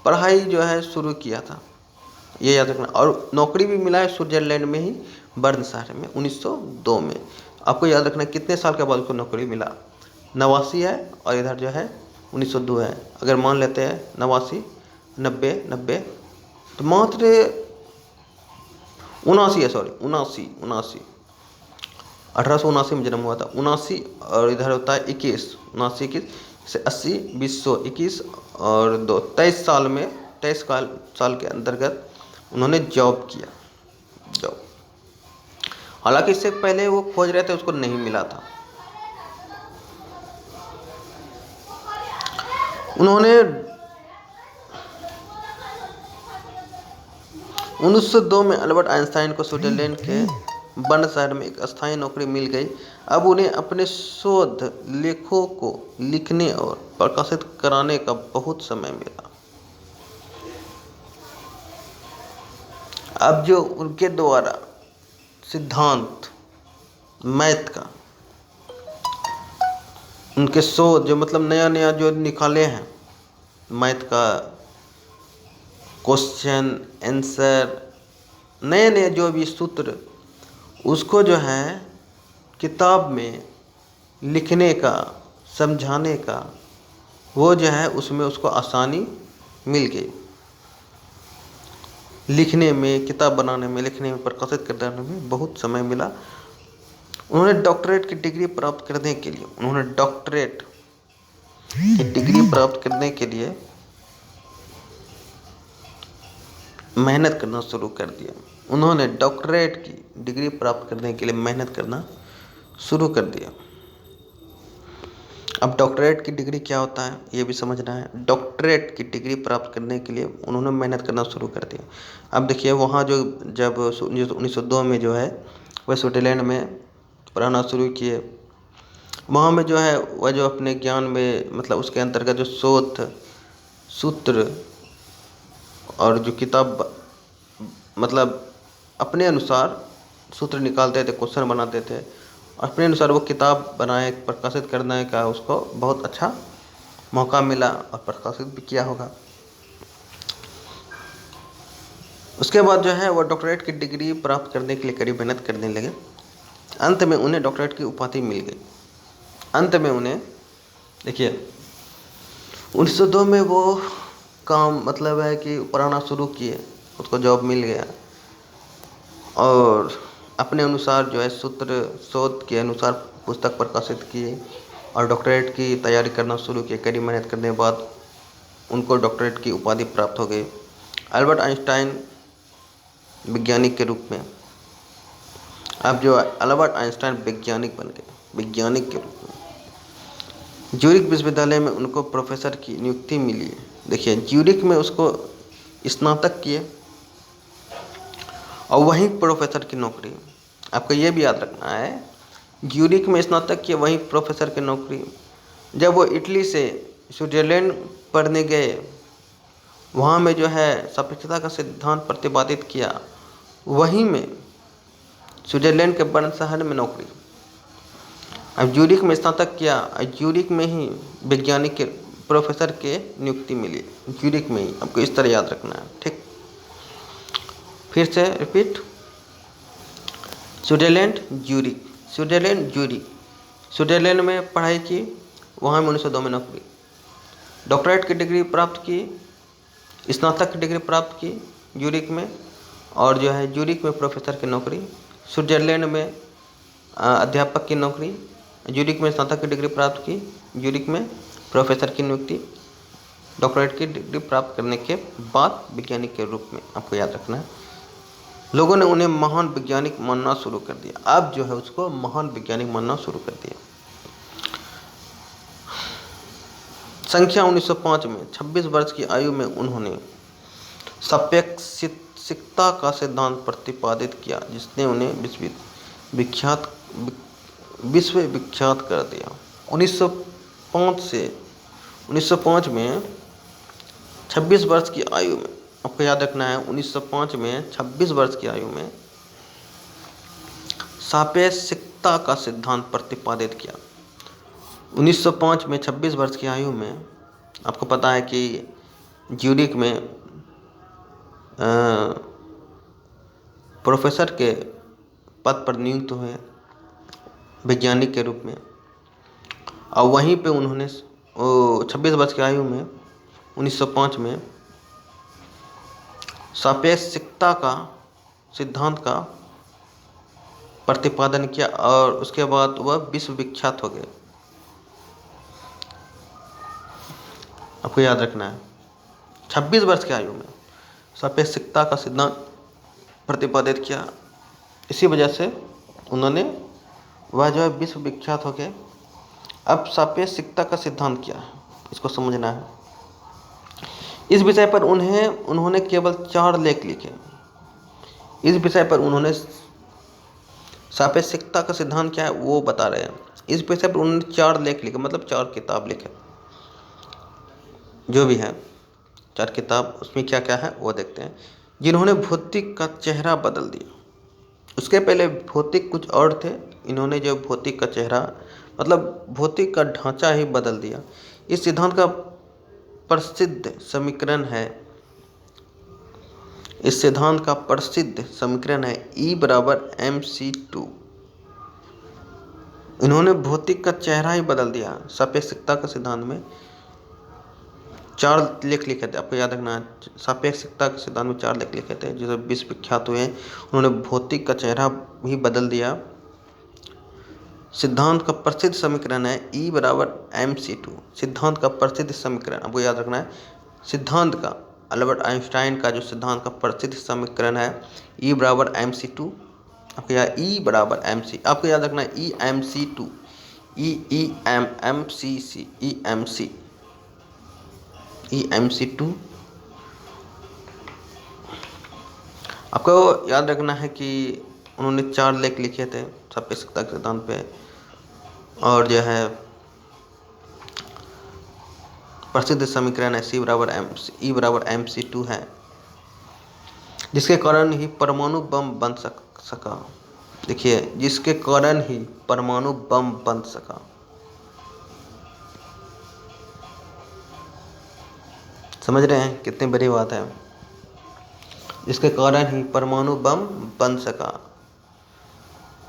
पढ़ाई जो है शुरू किया था, ये याद रखना। और नौकरी भी मिला है स्विट्जरलैंड में ही बर्न शहर में 1902 में। आपको याद रखना कितने साल के बाद उसको नौकरी मिला, 89 है और इधर जो है 1902 है। अगर मान लेते हैं 89 90 तो मात्र 79 है, सॉरी 79 1879 में जन्म हुआ था, 79 और इधर होता है 21, 79 21 से 80 20 21 और 2 23 साल में 23 साल के अंतर्गत उन्होंने जॉब किया। हालांकि इससे पहले वो खोज रहे थे, उसको नहीं मिला था। उन्होंने 1902 में अल्बर्ट आइंस्टाइन को स्विट्जरलैंड के बर्न शहर में एक स्थायी नौकरी मिल गई। अब उन्हें अपने शोध लेखों को लिखने और प्रकाशित कराने का बहुत समय मिला। अब जो उनके द्वारा सिद्धांत मैथ का, उनके शोध जो मतलब नया जो निकाले हैं मैथ का, क्वेश्चन आंसर, नए जो भी सूत्र, उसको जो है किताब में लिखने का, समझाने का, वो जो है उसमें उसको आसानी मिल गई। लिखने में, किताब बनाने में, लिखने में, प्रकाशित करने में बहुत समय मिला। उन्होंने डॉक्टरेट की डिग्री प्राप्त करने के लिए मेहनत करना शुरू कर दिया। उन्होंने डॉक्टरेट की डिग्री प्राप्त करने के लिए मेहनत करना शुरू कर दिया। अब डॉक्टरेट की डिग्री क्या होता है ये भी समझना है। डॉक्टरेट की डिग्री प्राप्त करने के लिए उन्होंने मेहनत करना शुरू कर दिया। अब देखिए वहाँ जब 1902 में जो है वह स्विट्जरलैंड में पढ़ाना शुरू किए। वहाँ में जो है वह जो अपने ज्ञान में मतलब उसके अंतर्गत जो शोध सूत्र और जो किताब मतलब अपने अनुसार सूत्र निकालते थे, क्वेश्चन बनाते थे, अपने अनुसार वो किताब बनाए, प्रकाशित करने का उसको बहुत अच्छा मौका मिला और प्रकाशित भी किया होगा। उसके बाद जो है वो डॉक्टरेट की डिग्री प्राप्त करने के लिए कड़ी मेहनत करने लगे। अंत में उन्हें डॉक्टरेट की उपाधि मिल गई। अंत में उन्हें देखिए 1902 में वो काम मतलब है कि पढ़ाना शुरू किए, उसको जॉब मिल गया और अपने अनुसार जो है सूत्र शोध के अनुसार पुस्तक प्रकाशित किए और डॉक्टरेट की तैयारी करना शुरू किए। कड़ी मेहनत करने के बाद उनको डॉक्टरेट की उपाधि प्राप्त हो गई। अल्बर्ट आइंस्टाइन वैज्ञानिक के रूप में, अब जो अल्बर्ट आइंस्टाइन वैज्ञानिक बन गए, वैज्ञानिक के रूप में। ज्यूरिख विश्वविद्यालय में उनको प्रोफेसर की नियुक्ति मिली है। देखिए ज्यूरिख में उसको स्नातक किए और वहीं प्रोफेसर की नौकरी। आपको ये भी याद रखना है, ज्यूरिख में स्नातक किए वहीं प्रोफेसर की नौकरी। जब वो इटली से स्विट्जरलैंड पढ़ने गए, वहाँ में जो है सापेक्षता का सिद्धांत प्रतिपादित किया, वहीं में स्विट्जरलैंड के बर्न शहर में नौकरी। अब ज्यूरिख में स्नातक किया, ज्यूरिख में ही वैज्ञानिक के प्रोफेसर के नियुक्ति मिली, ज्यूरिख में ही। आपको इस तरह याद रखना है, ठीक। फिर से repeat, Switzerland Zurich, Switzerland Zurich. Switzerland में पढ़ाई की, वहाँ में 1902 में नौकरी। डॉक्टरेट की डिग्री प्राप्त की, स्नातक की डिग्री प्राप्त की ज्यूरिख में, और जो है ज्यूरिख में प्रोफेसर की नौकरी। स्विट्जरलैंड में अध्यापक की नौकरी, ज्यूरिख में स्नातक की डिग्री प्राप्त की, ज्यूरिख में प्रोफेसर की नियुक्ति, डॉक्टरेट की डिग्री प्राप्त करने के बाद वैज्ञानिक के रूप में। आपको याद रखना है, लोगों ने उन्हें महान वैज्ञानिक मानना शुरू कर दिया। अब जो है उसको महान वैज्ञानिक मानना शुरू कर दिया। संख्या 1905 में 26 वर्ष की आयु में उन्होंने सापेक्षिकता का सिद्धांत प्रतिपादित किया, जिसने उन्हें विश्व विख्यात कर दिया। 1905 में 26 वर्ष की आयु में, आपको याद रखना है, 1905 में 26 वर्ष की आयु में सापेक्षिकता का सिद्धांत प्रतिपादित किया। 1905 में 26 वर्ष की आयु में, आपको पता है कि ज्यूरिख में प्रोफेसर के पद पर नियुक्त हुए वैज्ञानिक के रूप में, और वहीं पे उन्होंने 26 वर्ष की आयु में 1905 में सापेक्षिकता का सिद्धांत का प्रतिपादन किया, और उसके बाद वह विश्व विख्यात हो गए। आपको याद रखना है, 26 वर्ष की आयु में सापेक्षिकता का सिद्धांत प्रतिपादित किया, इसी वजह से उन्होंने वह जो है विश्व विख्यात हो गए। अब सापेक्षिकता का सिद्धांत क्या है, इसको समझना है। इस विषय पर उन्होंने केवल 4 लेख लिखे। इस विषय पर उन्होंने सापेक्षिकता का सिद्धांत क्या है वो बता रहे हैं। इस विषय पर उन्होंने 4 लेख लिखे, मतलब 4 किताब लिखे, जो भी है 4 किताब। उसमें क्या क्या है वो देखते हैं। जिन्होंने भौतिक का चेहरा बदल दिया। उसके पहले भौतिक कुछ और थे, इन्होंने जो भौतिक का चेहरा मतलब भौतिक का ढांचा ही बदल दिया। इस सिद्धांत का प्रसिद्ध समीकरण है, इस सिद्धांत का प्रसिद्ध समीकरण है E बराबर mc2। इन्होंने भौतिक का चेहरा ही बदल दिया। सापेक्षिकता का सिद्धांत में 4 लेख लिखे थे, आपको याद रखना है। सापेक्षिकता के सिद्धांत में 4 लेख लिखे थे, जो विश्व विख्यात हुए। उन्होंने भौतिक का चेहरा ही बदल दिया। सिद्धांत का प्रसिद्ध समीकरण है E बराबर mc2। सिद्धांत का प्रसिद्ध समीकरण आपको याद रखना है। सिद्धांत का अल्बर्ट आइंस्टाइन का जो सिद्धांत का प्रसिद्ध समीकरण है E बराबर mc2। आपको याद E बराबर mc, आपको याद रखना है E mc2, E mc2। आपको याद रखना है कि उन्होंने 4 लेख लिखे थे सापेक्षिकता के सिद्धांत पे, और जो है प्रसिद्ध समीकरण है E बराबर mc2 है, जिसके कारण ही परमाणु बम बन सका। देखिए, जिसके कारण ही परमाणु बम बन सका। समझ रहे हैं कितनी बड़ी बात है। जिसके कारण ही परमाणु बम बन सका।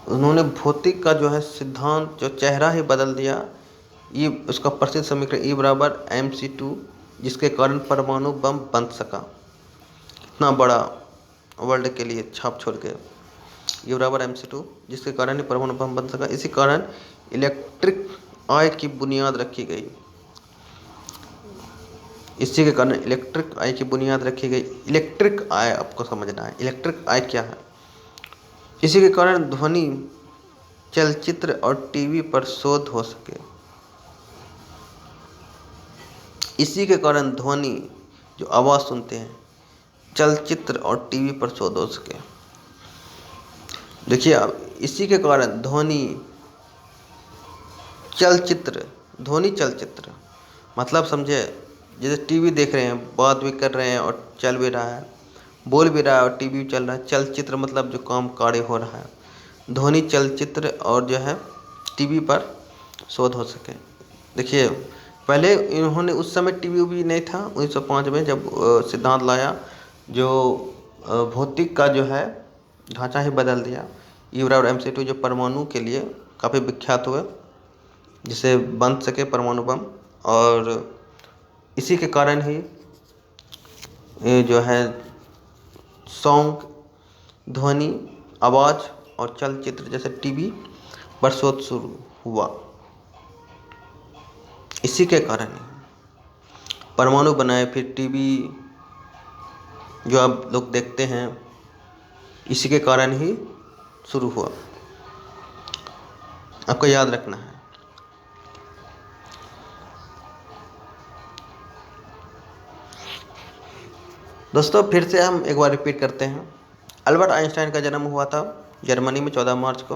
उन्होंने भौतिक का जो है सिद्धांत, जो चेहरा ही बदल दिया। ये उसका प्रसिद्ध समीकरण E बराबर mc2, जिसके कारण परमाणु बम बन सका। इतना बड़ा वर्ल्ड के लिए छाप छोड़ के, E बराबर mc2, जिसके कारण ही परमाणु बम बन सका। इसी कारण इलेक्ट्रिक आय की बुनियाद रखी गई। इसी के कारण इलेक्ट्रिक आय की बुनियाद रखी गई। इलेक्ट्रिक आय आपको समझना है, इलेक्ट्रिक आय क्या है। इसी के कारण ध्वनि, चलचित्र और टीवी पर शोध हो सके। इसी के कारण ध्वनि जो आवाज़ सुनते हैं चलचित्र और टीवी पर शोध हो सके। देखिए अब इसी के कारण ध्वनि चलचित्र मतलब समझे, जैसे टीवी देख रहे हैं, बात भी कर रहे हैं और चल भी रहा है, बोल भी रहा है और टीवी भी चल रहा है। चलचित्र मतलब जो काम कार्य हो रहा है, ध्वनि चलचित्र और जो है टीवी पर शोध हो सके। देखिए पहले इन्होंने, उस समय टीवी भी नहीं था 1905 में जब सिद्धांत लाया, जो भौतिक का जो है ढांचा ही बदल दिया। ई बराबर MC2 जो परमाणु के लिए काफ़ी विख्यात हुए, जिसे बन सके परमाणु बम। और इसी के कारण ही ये जो है सॉन्ग, ध्वनि, आवाज़ और चलचित्र जैसे टीवी पर शोध शुरू हुआ। इसी के कारण ही परमाणु बनाए, फिर टीवी जो आप लोग देखते हैं, इसी के कारण ही शुरू हुआ। आपको याद रखना है। दोस्तों फिर से हम एक बार रिपीट करते हैं। अल्बर्ट आइंस्टाइन का जन्म हुआ था जर्मनी में 14 मार्च को,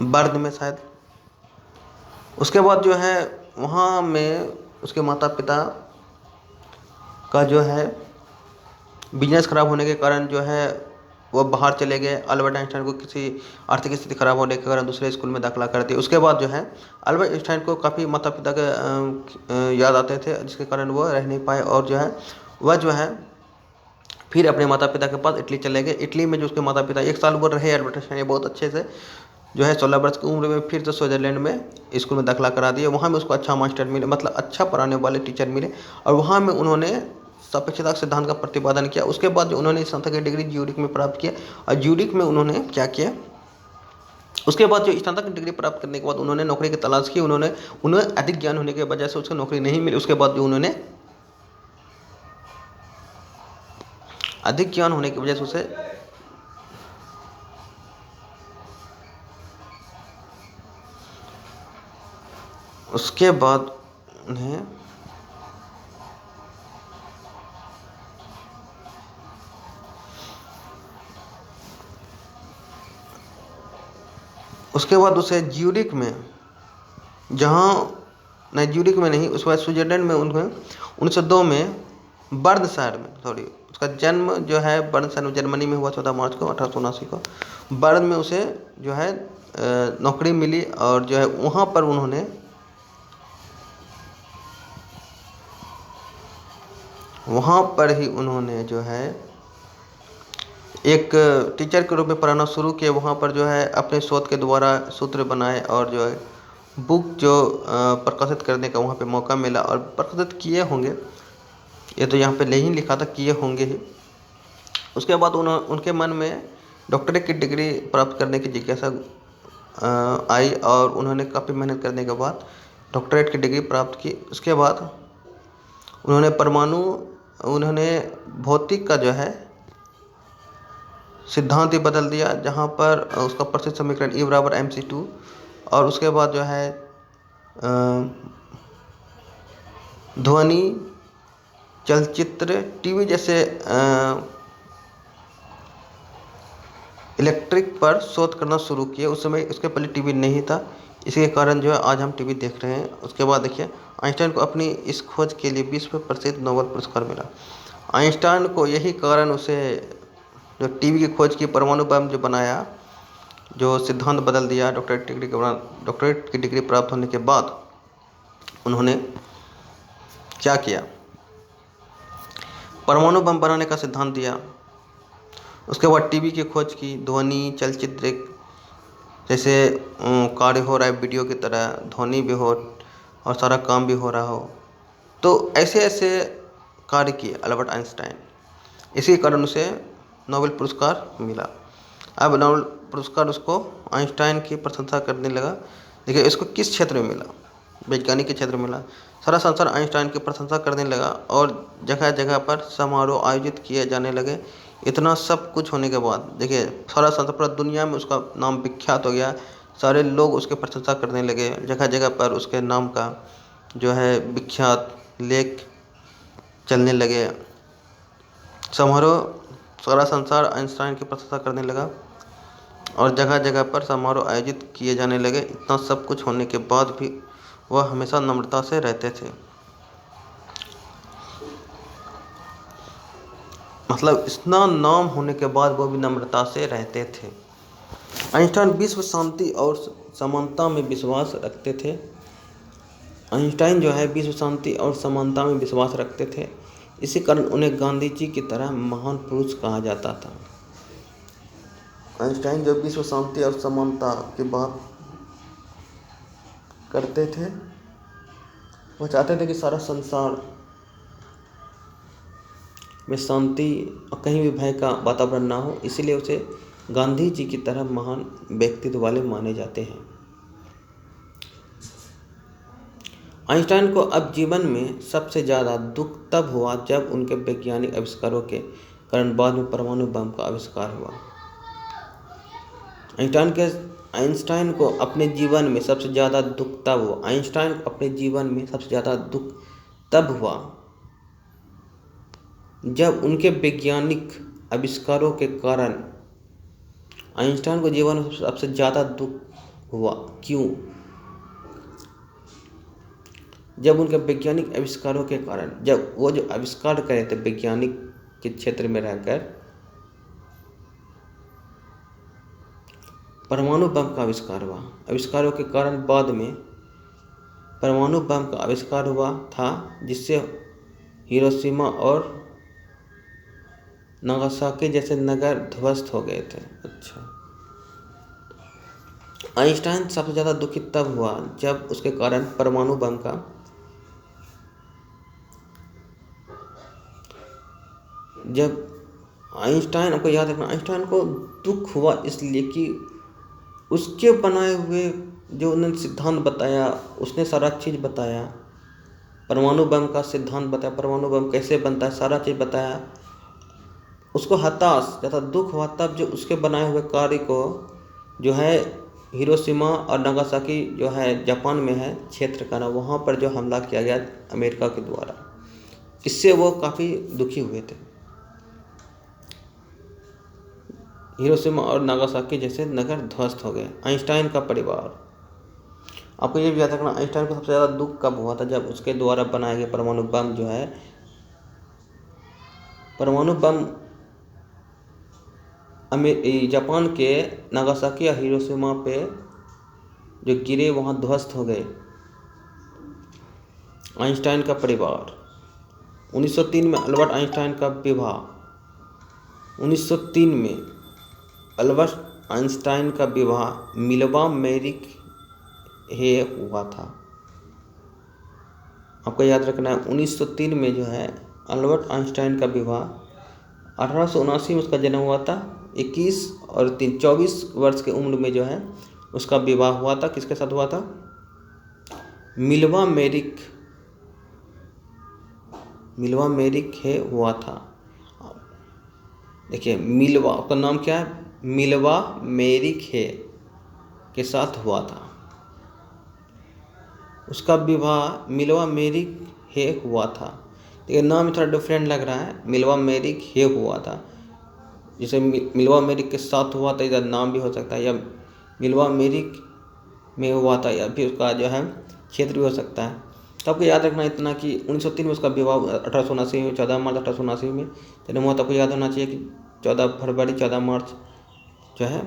बर्न में शायद। उसके बाद जो है वहाँ में उसके माता पिता का जो है बिजनेस खराब होने के कारण जो है वो बाहर चले गए। अल्बर्ट आइंस्टाइन को किसी आर्थिक स्थिति खराब होने के कारण दूसरे स्कूल में दाखिला कर दिया। उसके बाद जो है अल्बर्ट आइंस्टाइन को काफ़ी माता पिता के याद आते थे, जिसके कारण वो रह नहीं पाए और जो है वह जो है फिर अपने माता पिता के पास इटली चले गए। इटली में जो उसके माता पिता 1 साल वो रहे अल्बर्ट आइंस्टाइन बहुत अच्छे से, जो है 16 वर्ष की उम्र में फिर तो स्विट्जरलैंड में स्कूल में दाखिला करा दिया। वहाँ में उसको अच्छा मास्टर मिले, मतलब अच्छा पढ़ाने वाले टीचर मिले, और वहाँ में उन्होंने सापेक्षता सिद्धांत का प्रतिपादन किया। उसके बाद जो उन्होंने स्नातक की डिग्री ज्यूरिख में प्राप्त किया, और ज्यूरिख में उन्होंने क्या किया, उसके बाद जो स्नातक की डिग्री प्राप्त करने के बाद उन्होंने नौकरी की तलाश की। उन्हें अधिक ज्ञान होने की वजह से उसको नौकरी नहीं मिली। उसके बाद जो उन्होंने अधिक ज्ञान होने की वजह से उसके बाद उन्हें उसके बाद उसे ज्यूरिख में, ज्यूरिख में नहीं, उसके बाद स्विट्जरलैंड में उन्हें 1902 में बर्न शहर में, उसका जन्म जो है बर्न शहर में जर्मनी में हुआ 14 मार्च को 1879 को। बर्न में उसे जो है नौकरी मिली, और जो है वहाँ पर उन्होंने जो है एक टीचर के रूप में पढ़ाना शुरू किया। वहाँ पर जो है अपने शोध के द्वारा सूत्र बनाए, और जो है बुक जो प्रकाशित करने का वहाँ पे मौका मिला, और प्रकाशित किए होंगे, ये तो यहाँ पे नहीं लिखा था, किए होंगे ही। उसके बाद उनके मन में डॉक्टरेट की डिग्री प्राप्त करने की जिज्ञासा आई, और उन्होंने काफ़ी मेहनत करने के बाद डॉक्टरेट की डिग्री प्राप्त की। उसके बाद उन्होंने भौतिक का जो है सिद्धांत ही बदल दिया, जहाँ पर उसका प्रसिद्ध समीकरण E बराबर MC2, और उसके बाद जो है ध्वनि, चलचित्र, टीवी जैसे इलेक्ट्रिक पर शोध करना शुरू किए। उस समय उसके पहले टीवी नहीं था, इसके कारण जो है आज हम टीवी देख रहे हैं। उसके बाद देखिए आइंस्टाइन को अपनी इस खोज के लिए विश्व प्रसिद्ध नोबेल पुरस्कार मिला। आइंस्टाइन को यही कारण उसे जो टीवी की खोज की, परमाणु बम जो बनाया, जो सिद्धांत बदल दिया, डॉक्टरेट की डिग्री प्राप्त होने के बाद उन्होंने क्या किया, परमाणु बम बनाने का सिद्धांत दिया। उसके बाद टीवी की खोज की, ध्वनि, चलचित्र जैसे कार्य हो रहा है वीडियो की तरह, ध्वनि भी हो और सारा काम भी हो रहा हो, तो ऐसे ऐसे कार्य किए अल्बर्ट आइंस्टाइन। इसी कारण उसे नोबेल पुरस्कार मिला। अब नोबेल पुरस्कार उसको आइंस्टाइन की प्रशंसा करने लगा। देखिए इसको किस क्षेत्र में मिला, वैज्ञानिक के क्षेत्र में मिला। सारा संसार आइंस्टाइन की प्रशंसा करने लगा, और जगह जगह पर समारोह आयोजित किए जाने लगे। इतना सब कुछ होने के बाद देखिए सारा संसार, पूरा दुनिया में उसका नाम विख्यात हो गया। सारे लोग उसकी प्रशंसा करने लगे। जगह जगह पर उसके नाम का जो है विख्यात लेख चलने लगे। समारोह सारा संसार आइंस्टाइन की प्रशंसा करने लगा और जगह जगह पर समारोह आयोजित किए जाने लगे। इतना सब कुछ होने के बाद भी वह हमेशा नम्रता से रहते थे। मतलब इतना नाम होने के बाद वो भी नम्रता से रहते थे। आइंस्टाइन विश्व शांति और समानता में विश्वास रखते थे। आइंस्टाइन जो है विश्व शांति और समानता में विश्वास रखते थे। इसी कारण उन्हें गांधी जी की तरह महान पुरुष कहा जाता था। आइंस्टाइन जो विश्व शांति और समानता की बात करते थे, वो चाहते थे कि सारा संसार में शांति और कहीं भी भय का वातावरण ना हो, इसीलिए उसे गांधी जी की तरह महान व्यक्तित्व वाले माने जाते हैं। आइंस्टाइन को अब जीवन में सबसे ज़्यादा दुख तब हुआ जब उनके वैज्ञानिक आविष्कारों के कारण बाद में परमाणु बम का आविष्कार हुआ। आइंस्टाइन को अपने जीवन में सबसे ज़्यादा दुख तब हुआ। आइंस्टाइन को अपने जीवन में सबसे ज़्यादा दुख तब हुआ जब उनके वैज्ञानिक आविष्कारों के कारण आइंस्टाइन को जीवन में सबसे ज़्यादा दुख हुआ। क्यों? जब उनके वैज्ञानिक आविष्कारों के कारण, जब वो जो आविष्कार करे थे वैज्ञानिक के क्षेत्र में रहकर, परमाणु बम का आविष्कार हुआ। आविष्कारों के कारण बाद में परमाणु बम का आविष्कार हुआ था, जिससे हिरोशिमा और नागासाकी जैसे नगर ध्वस्त हो गए थे। अच्छा, आइंस्टाइन सबसे ज़्यादा दुखित तब हुआ जब उसके कारण परमाणु बम का आइंस्टाइन, आपको याद रखना, आइंस्टाइन को दुख हुआ इसलिए कि उसके बनाए हुए जो उन्होंने सिद्धांत बताया, उसने सारा चीज़ बताया, परमाणु बम का सिद्धांत बताया, परमाणु बम कैसे बनता है, सारा चीज़ बताया। उसको हताश ज़्यादा दुख हुआ तब जो उसके बनाए हुए कार्य को जो है हिरोशिमा और नागासाकी जो है जापान में है क्षेत्र का ना, वहाँ पर जो हमला किया गया अमेरिका के द्वारा, इससे वो काफ़ी दुखी हुए थे। हिरोशिमा और नागासाकी जैसे नगर ध्वस्त हो गए। आइंस्टाइन का परिवार, आपको ये भी याद रखना, आइंस्टाइन को सबसे ज़्यादा दुख कब हुआ था? जब उसके द्वारा बनाए गए परमाणु बम जो है, परमाणु बम जापान के नागासाकी या हिरोशिमा पे जो गिरे, वहाँ ध्वस्त हो गए। आइंस्टाइन का परिवार, 1903 में अल्बर्ट आइंस्टाइन का विवाह, 1903 में अल्बर्ट आइंस्टाइन का विवाह मिल्वा मैरी हे हुआ था। आपको याद रखना है, 1903 में जो है अल्बर्ट आइंस्टाइन का विवाह, 1879 में उसका जन्म हुआ था। 21 और 3 24 वर्ष की उम्र में जो है उसका विवाह हुआ था। किसके साथ हुआ था? मिल्वा मैरी हे हुआ था। देखिए, मिल्वा, आपका नाम क्या है? मिल्वा मैरी हे के साथ हुआ था। उसका विवाह मिल्वा मैरी हे हुआ था। देखिए, नाम थोड़ा डिफरेंट लग रहा है। मिल्वा मैरी हे हुआ था, जैसे मिल्वा मैरी के साथ हुआ था, इधर नाम भी हो सकता है, या मिल्वा मैरी में हुआ था, या फिर उसका जो है क्षेत्र भी हो सकता है। तो आपको याद रखना इतना कि 1903 में उसका विवाह, 1879 में 14 मार्च 1879 में जन्म हुआ था। आपको याद होना चाहिए कि 14 फरवरी 14 मार्च जो है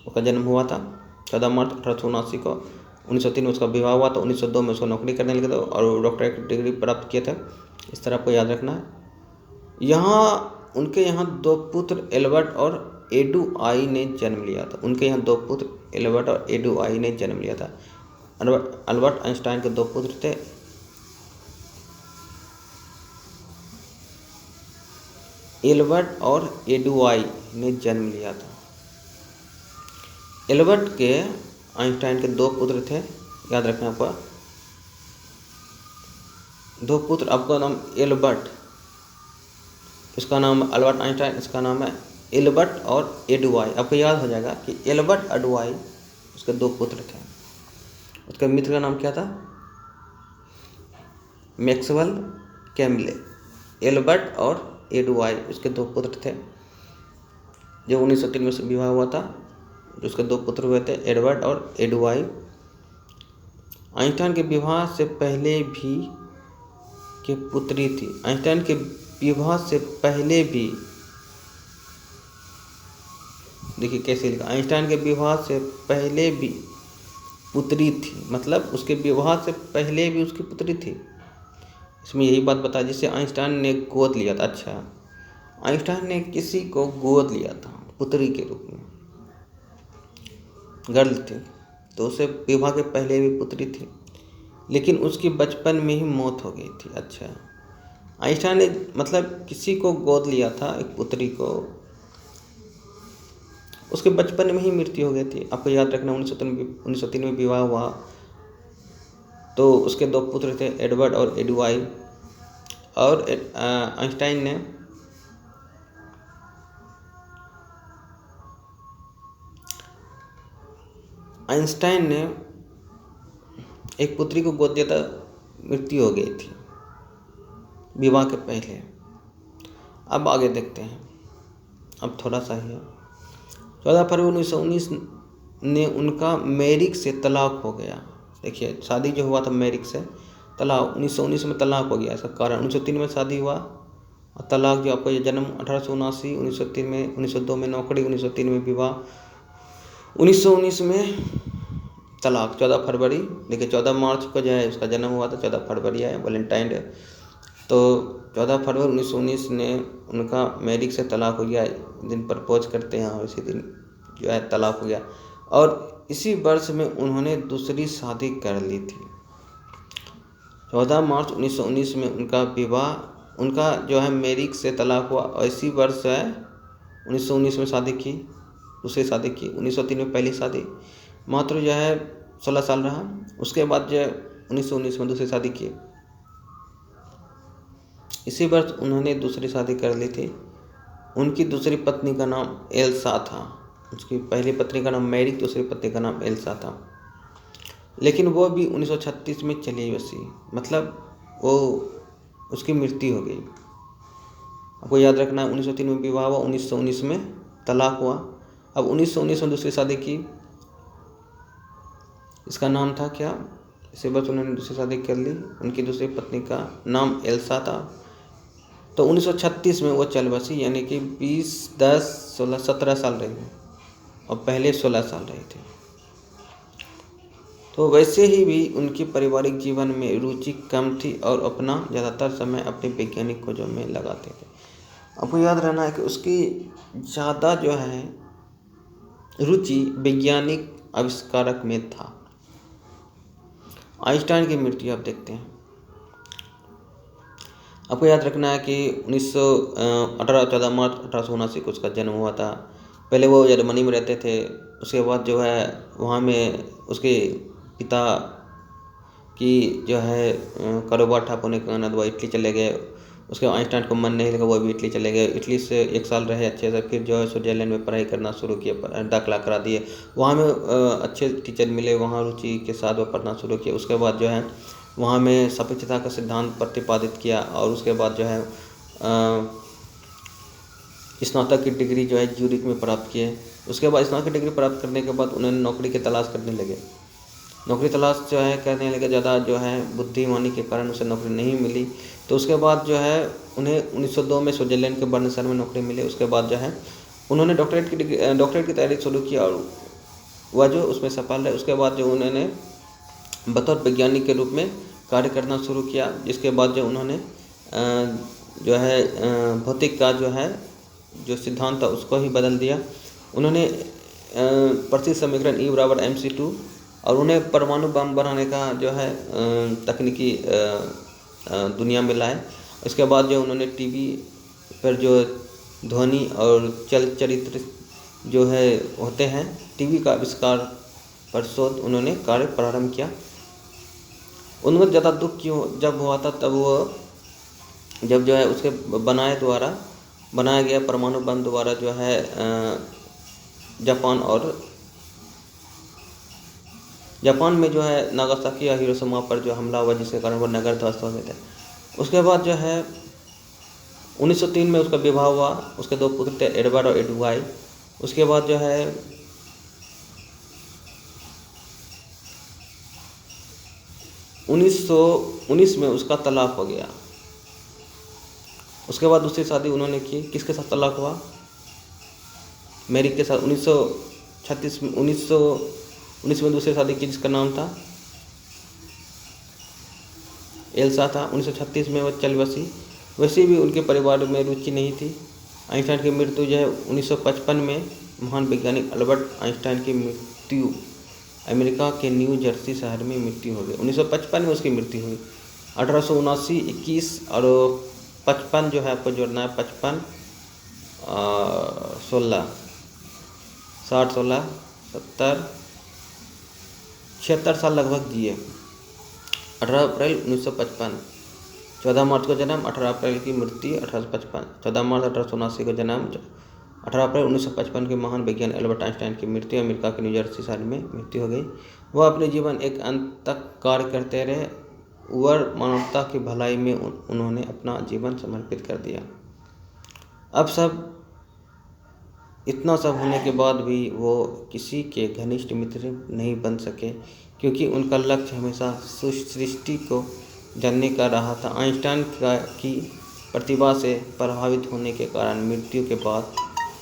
उसका जन्म हुआ था। 14 मार्च 1879 को, 1903 में उसका विवाह हुआ था। 1902 में उसको नौकरी करने लगे थे और डॉक्टरेट की डिग्री प्राप्त किए थे। इस तरह आपको याद रखना है। उनके यहाँ 2 पुत्र एल्बर्ट और एडुआई ने जन्म लिया था। उनके यहाँ 2 पुत्र एल्बर्ट और एडुआई ने जन्म लिया था। अल्बर्ट आइंस्टाइन के 2 पुत्र थे, एल्बर्ट और एडुआई ने जन्म लिया था। एल्बर्ट के आइंस्टाइन के 2 पुत्र थे, याद रखना आपका, 2 पुत्र। आपका नाम एल्बर्ट, इसका नाम अल्बर्ट आइंस्टाइन, इसका नाम है एल्बर्ट और एडुआई। आपको याद हो जाएगा कि एल्बर्ट एडुआई, उसके 2 पुत्र थे। उसके मित्र का नाम क्या था? मैक्सवेल कैम्बले। एल्बर्ट और एडवार्ड उसके 2 पुत्र थे। जो 1903 में विवाह हुआ था, उसके 2 पुत्र हुए थे, एडवर्ड और एडवार्ड। आइंस्टाइन के विवाह से पहले भी के पुत्री थी। आइंस्टाइन के विवाह से पहले भी, देखिए कैसे लिखा, आइंस्टाइन के विवाह से पहले भी पुत्री थी, मतलब उसके विवाह से पहले भी उसकी पुत्री थी। इसमें यही बात बता जिसे आइंस्टाइन ने गोद लिया था। अच्छा, आइंस्टाइन ने किसी को गोद लिया था पुत्री के रूप में, गर्ल थी, तो उसे विवाह के पहले भी पुत्री थी, लेकिन उसकी बचपन में ही मौत हो गई थी। अच्छा, आइंस्टाइन ने मतलब किसी को गोद लिया था, एक पुत्री को, उसके बचपन में ही मृत्यु हो गई थी। आपको याद रखना 1903 में विवाह हुआ, तो उसके 2 पुत्र थे, एडवर्ड और एडवार्ड। और आइंस्टाइन ने एक पुत्री को गोद दिया था, मृत्यु हो गई थी विवाह के पहले। अब आगे देखते हैं, अब थोड़ा सा ही है। 14 फरवरी 1919 ने उनका मैरिक से तलाक हो गया। देखिए, शादी जो हुआ था मैरिक से, तलाक 1919 में तलाक हो गया। इसका कारण 1903 में शादी हुआ और तलाक जो आपको, ये जन्म 1879, 1903 में, 1902 में नौकरी, 1903 में विवाह, 1919 में तलाक। 14 फरवरी, देखिए 14 मार्च को जो है उसका जन्म हुआ था, 14 फरवरी है, वैलेंटाइन डे। तो 14 फरवरी 1919 ने उनका मैरिक से तलाक हो गया। दिन प्रपोज करते हैं और इसी दिन जो है तलाक हो गया। और इसी वर्ष में उन्होंने दूसरी शादी कर ली थी। 14 मार्च 1919 में उनका विवाह, उनका जो है मैरिक से तलाक हुआ, और इसी वर्ष है 1919 में शादी की, दूसरी शादी की। 1903 में पहली शादी, मात्र जो है 16 साल रहा। उसके बाद जो है 1919 में दूसरी शादी की। इसी वर्ष उन्होंने दूसरी शादी कर ली थी। उनकी दूसरी पत्नी का नाम एल्सा था। उसकी पहली पत्नी का नाम मैरी, दूसरी पत्नी का नाम एल्सा था। लेकिन वो भी 1936 में चली बसी, मतलब वो उसकी मृत्यु हो गई। आपको याद रखना है 1903 में विवाह हुआ, 1919 में तलाक हुआ। अब 1919 में दूसरी शादी की, इसका नाम था क्या, इसी वर्ष उन्होंने दूसरी शादी कर ली। उनकी दूसरी पत्नी का नाम एल्सा था। तो 1936 में वो चल बसी, यानी कि 20, 10, 16, 17 साल रही और पहले 16 साल रही थी। तो वैसे ही भी उनकी पारिवारिक जीवन में रुचि कम थी और अपना ज़्यादातर समय अपनी वैज्ञानिक खोजों में लगाते थे। आपको याद रहना है कि उसकी ज़्यादा जो है रुचि वैज्ञानिक आविष्कारक में था। आइंस्टाइन की मृत्यु आप देखते हैं। आपको याद रखना है कि 14 मार्च 1879 को उसका जन्म हुआ था। पहले वो जर्मनी में रहते थे, उसके बाद जो है वहाँ में उसके पिता की जो है कारोबार ठप होने के कारण वो इटली चले गए। उसके आइंस्टाइन को मन नहीं लगा, वो भी इटली चले गए। इटली से 1 साल रहे अच्छे से, फिर जो है स्विट्जरलैंड में पढ़ाई करना शुरू किया, दाखिला करा दिए। वहाँ में अच्छे टीचर मिले, वहाँ रुचि के साथ वो पढ़ना शुरू किया। उसके बाद जो है वहाँ में सापेक्षता का सिद्धांत प्रतिपादित किया और उसके बाद जो है स्नातक की डिग्री जो है ज्यूरिख में प्राप्त किए। उसके बाद स्नातक की डिग्री प्राप्त करने के बाद उन्होंने नौकरी की तलाश करने लगे। नौकरी तलाश जो है करने लगे, ज़्यादा जो है बुद्धिमानी के कारण उसे नौकरी नहीं मिली। तो उसके बाद जो है उन्हें 1902 में स्विट्जरलैंड के बर्न शहर में नौकरी मिली। उसके बाद जो है उन्होंने डॉक्टरेट की तैयारी शुरू की और वह जो उसमें सफल रहे। उसके बाद जो उन्होंने बतौर वैज्ञानिक के रूप में कार्य करना शुरू किया, जिसके बाद जो उन्होंने जो है भौतिक का जो है जो सिद्धांत था उसको ही बदल दिया। उन्होंने प्रसिद्ध समीकरण E = mc2 और उन्हें परमाणु बम बनाने का जो है तकनीकी दुनिया में लाए। इसके बाद जो उन्होंने टीवी पर जो ध्वनि और चलचित्र जो है होते हैं, टीवी का आविष्कार पर शोध उन्होंने कार्य प्रारंभ किया। उनको ज़्यादा दुख क्यों जब हुआ था, तब वो जब जो है उसके बनाया गया परमाणु बम द्वारा जो है जापान और जापान में जो है नागासाकी या हिरोशिमा पर जो हमला हुआ जिसके कारण वो नगर ध्वस्त हो गए थे। उसके बाद जो है 1903 में उसका विवाह हुआ, उसके 2 पुत्र थे, एडवर्ड और एडवाई। उसके बाद जो है 1919 में उसका तलाक हो गया। उसके बाद दूसरी शादी उन्होंने की, किसके साथ तलाक हुआ? मैरी के साथ। 1919 में दूसरी शादी की जिसका नाम था एल्सा था। 1936 में वो चल बसी। वैसे भी उनके परिवार में रुचि नहीं थी। आइंस्टाइन की मृत्यु जो है 1955 में, महान वैज्ञानिक अल्बर्ट आइंस्टाइन की मृत्यु अमेरिका के न्यू जर्सी शहर में मृत्यु हो गई। 1955 में उसकी मृत्यु हुई। 1879, 21 और 55 जो है आपको जोड़ना है, 55 16 60 16 70 76 साल लगभग जिए। 18 अप्रैल 1955, 14 मार्च को जन्म, 18 अप्रैल की मृत्यु 1855। 14 मार्च 1879 को जन्म, 18 अप्रैल 1955 के महान वैज्ञानिक अल्बर्ट आइंस्टाइन की मृत्यु अमेरिका के न्यू जर्सी शहर में मृत्यु हो गई। वह अपने जीवन एक अंत तक कार्य करते रहे और मानवता की भलाई में उन्होंने अपना जीवन समर्पित कर दिया। अब सब इतना सब होने के बाद भी वो किसी के घनिष्ठ मित्र नहीं बन सके, क्योंकि उनका लक्ष्य हमेशा सृष्टि को जानने का रहा था। आइंस्टाइन की प्रतिभा से प्रभावित होने के कारण मृत्यु के बाद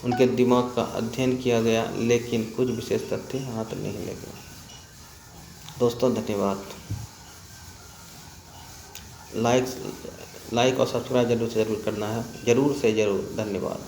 उनके दिमाग का अध्ययन किया गया, लेकिन कुछ विशेष तथ्य हाथ नहीं लगे। दोस्तों धन्यवाद। लाइक और सब्सक्राइब जरूर से जरूर करना है, जरूर से जरूर। धन्यवाद।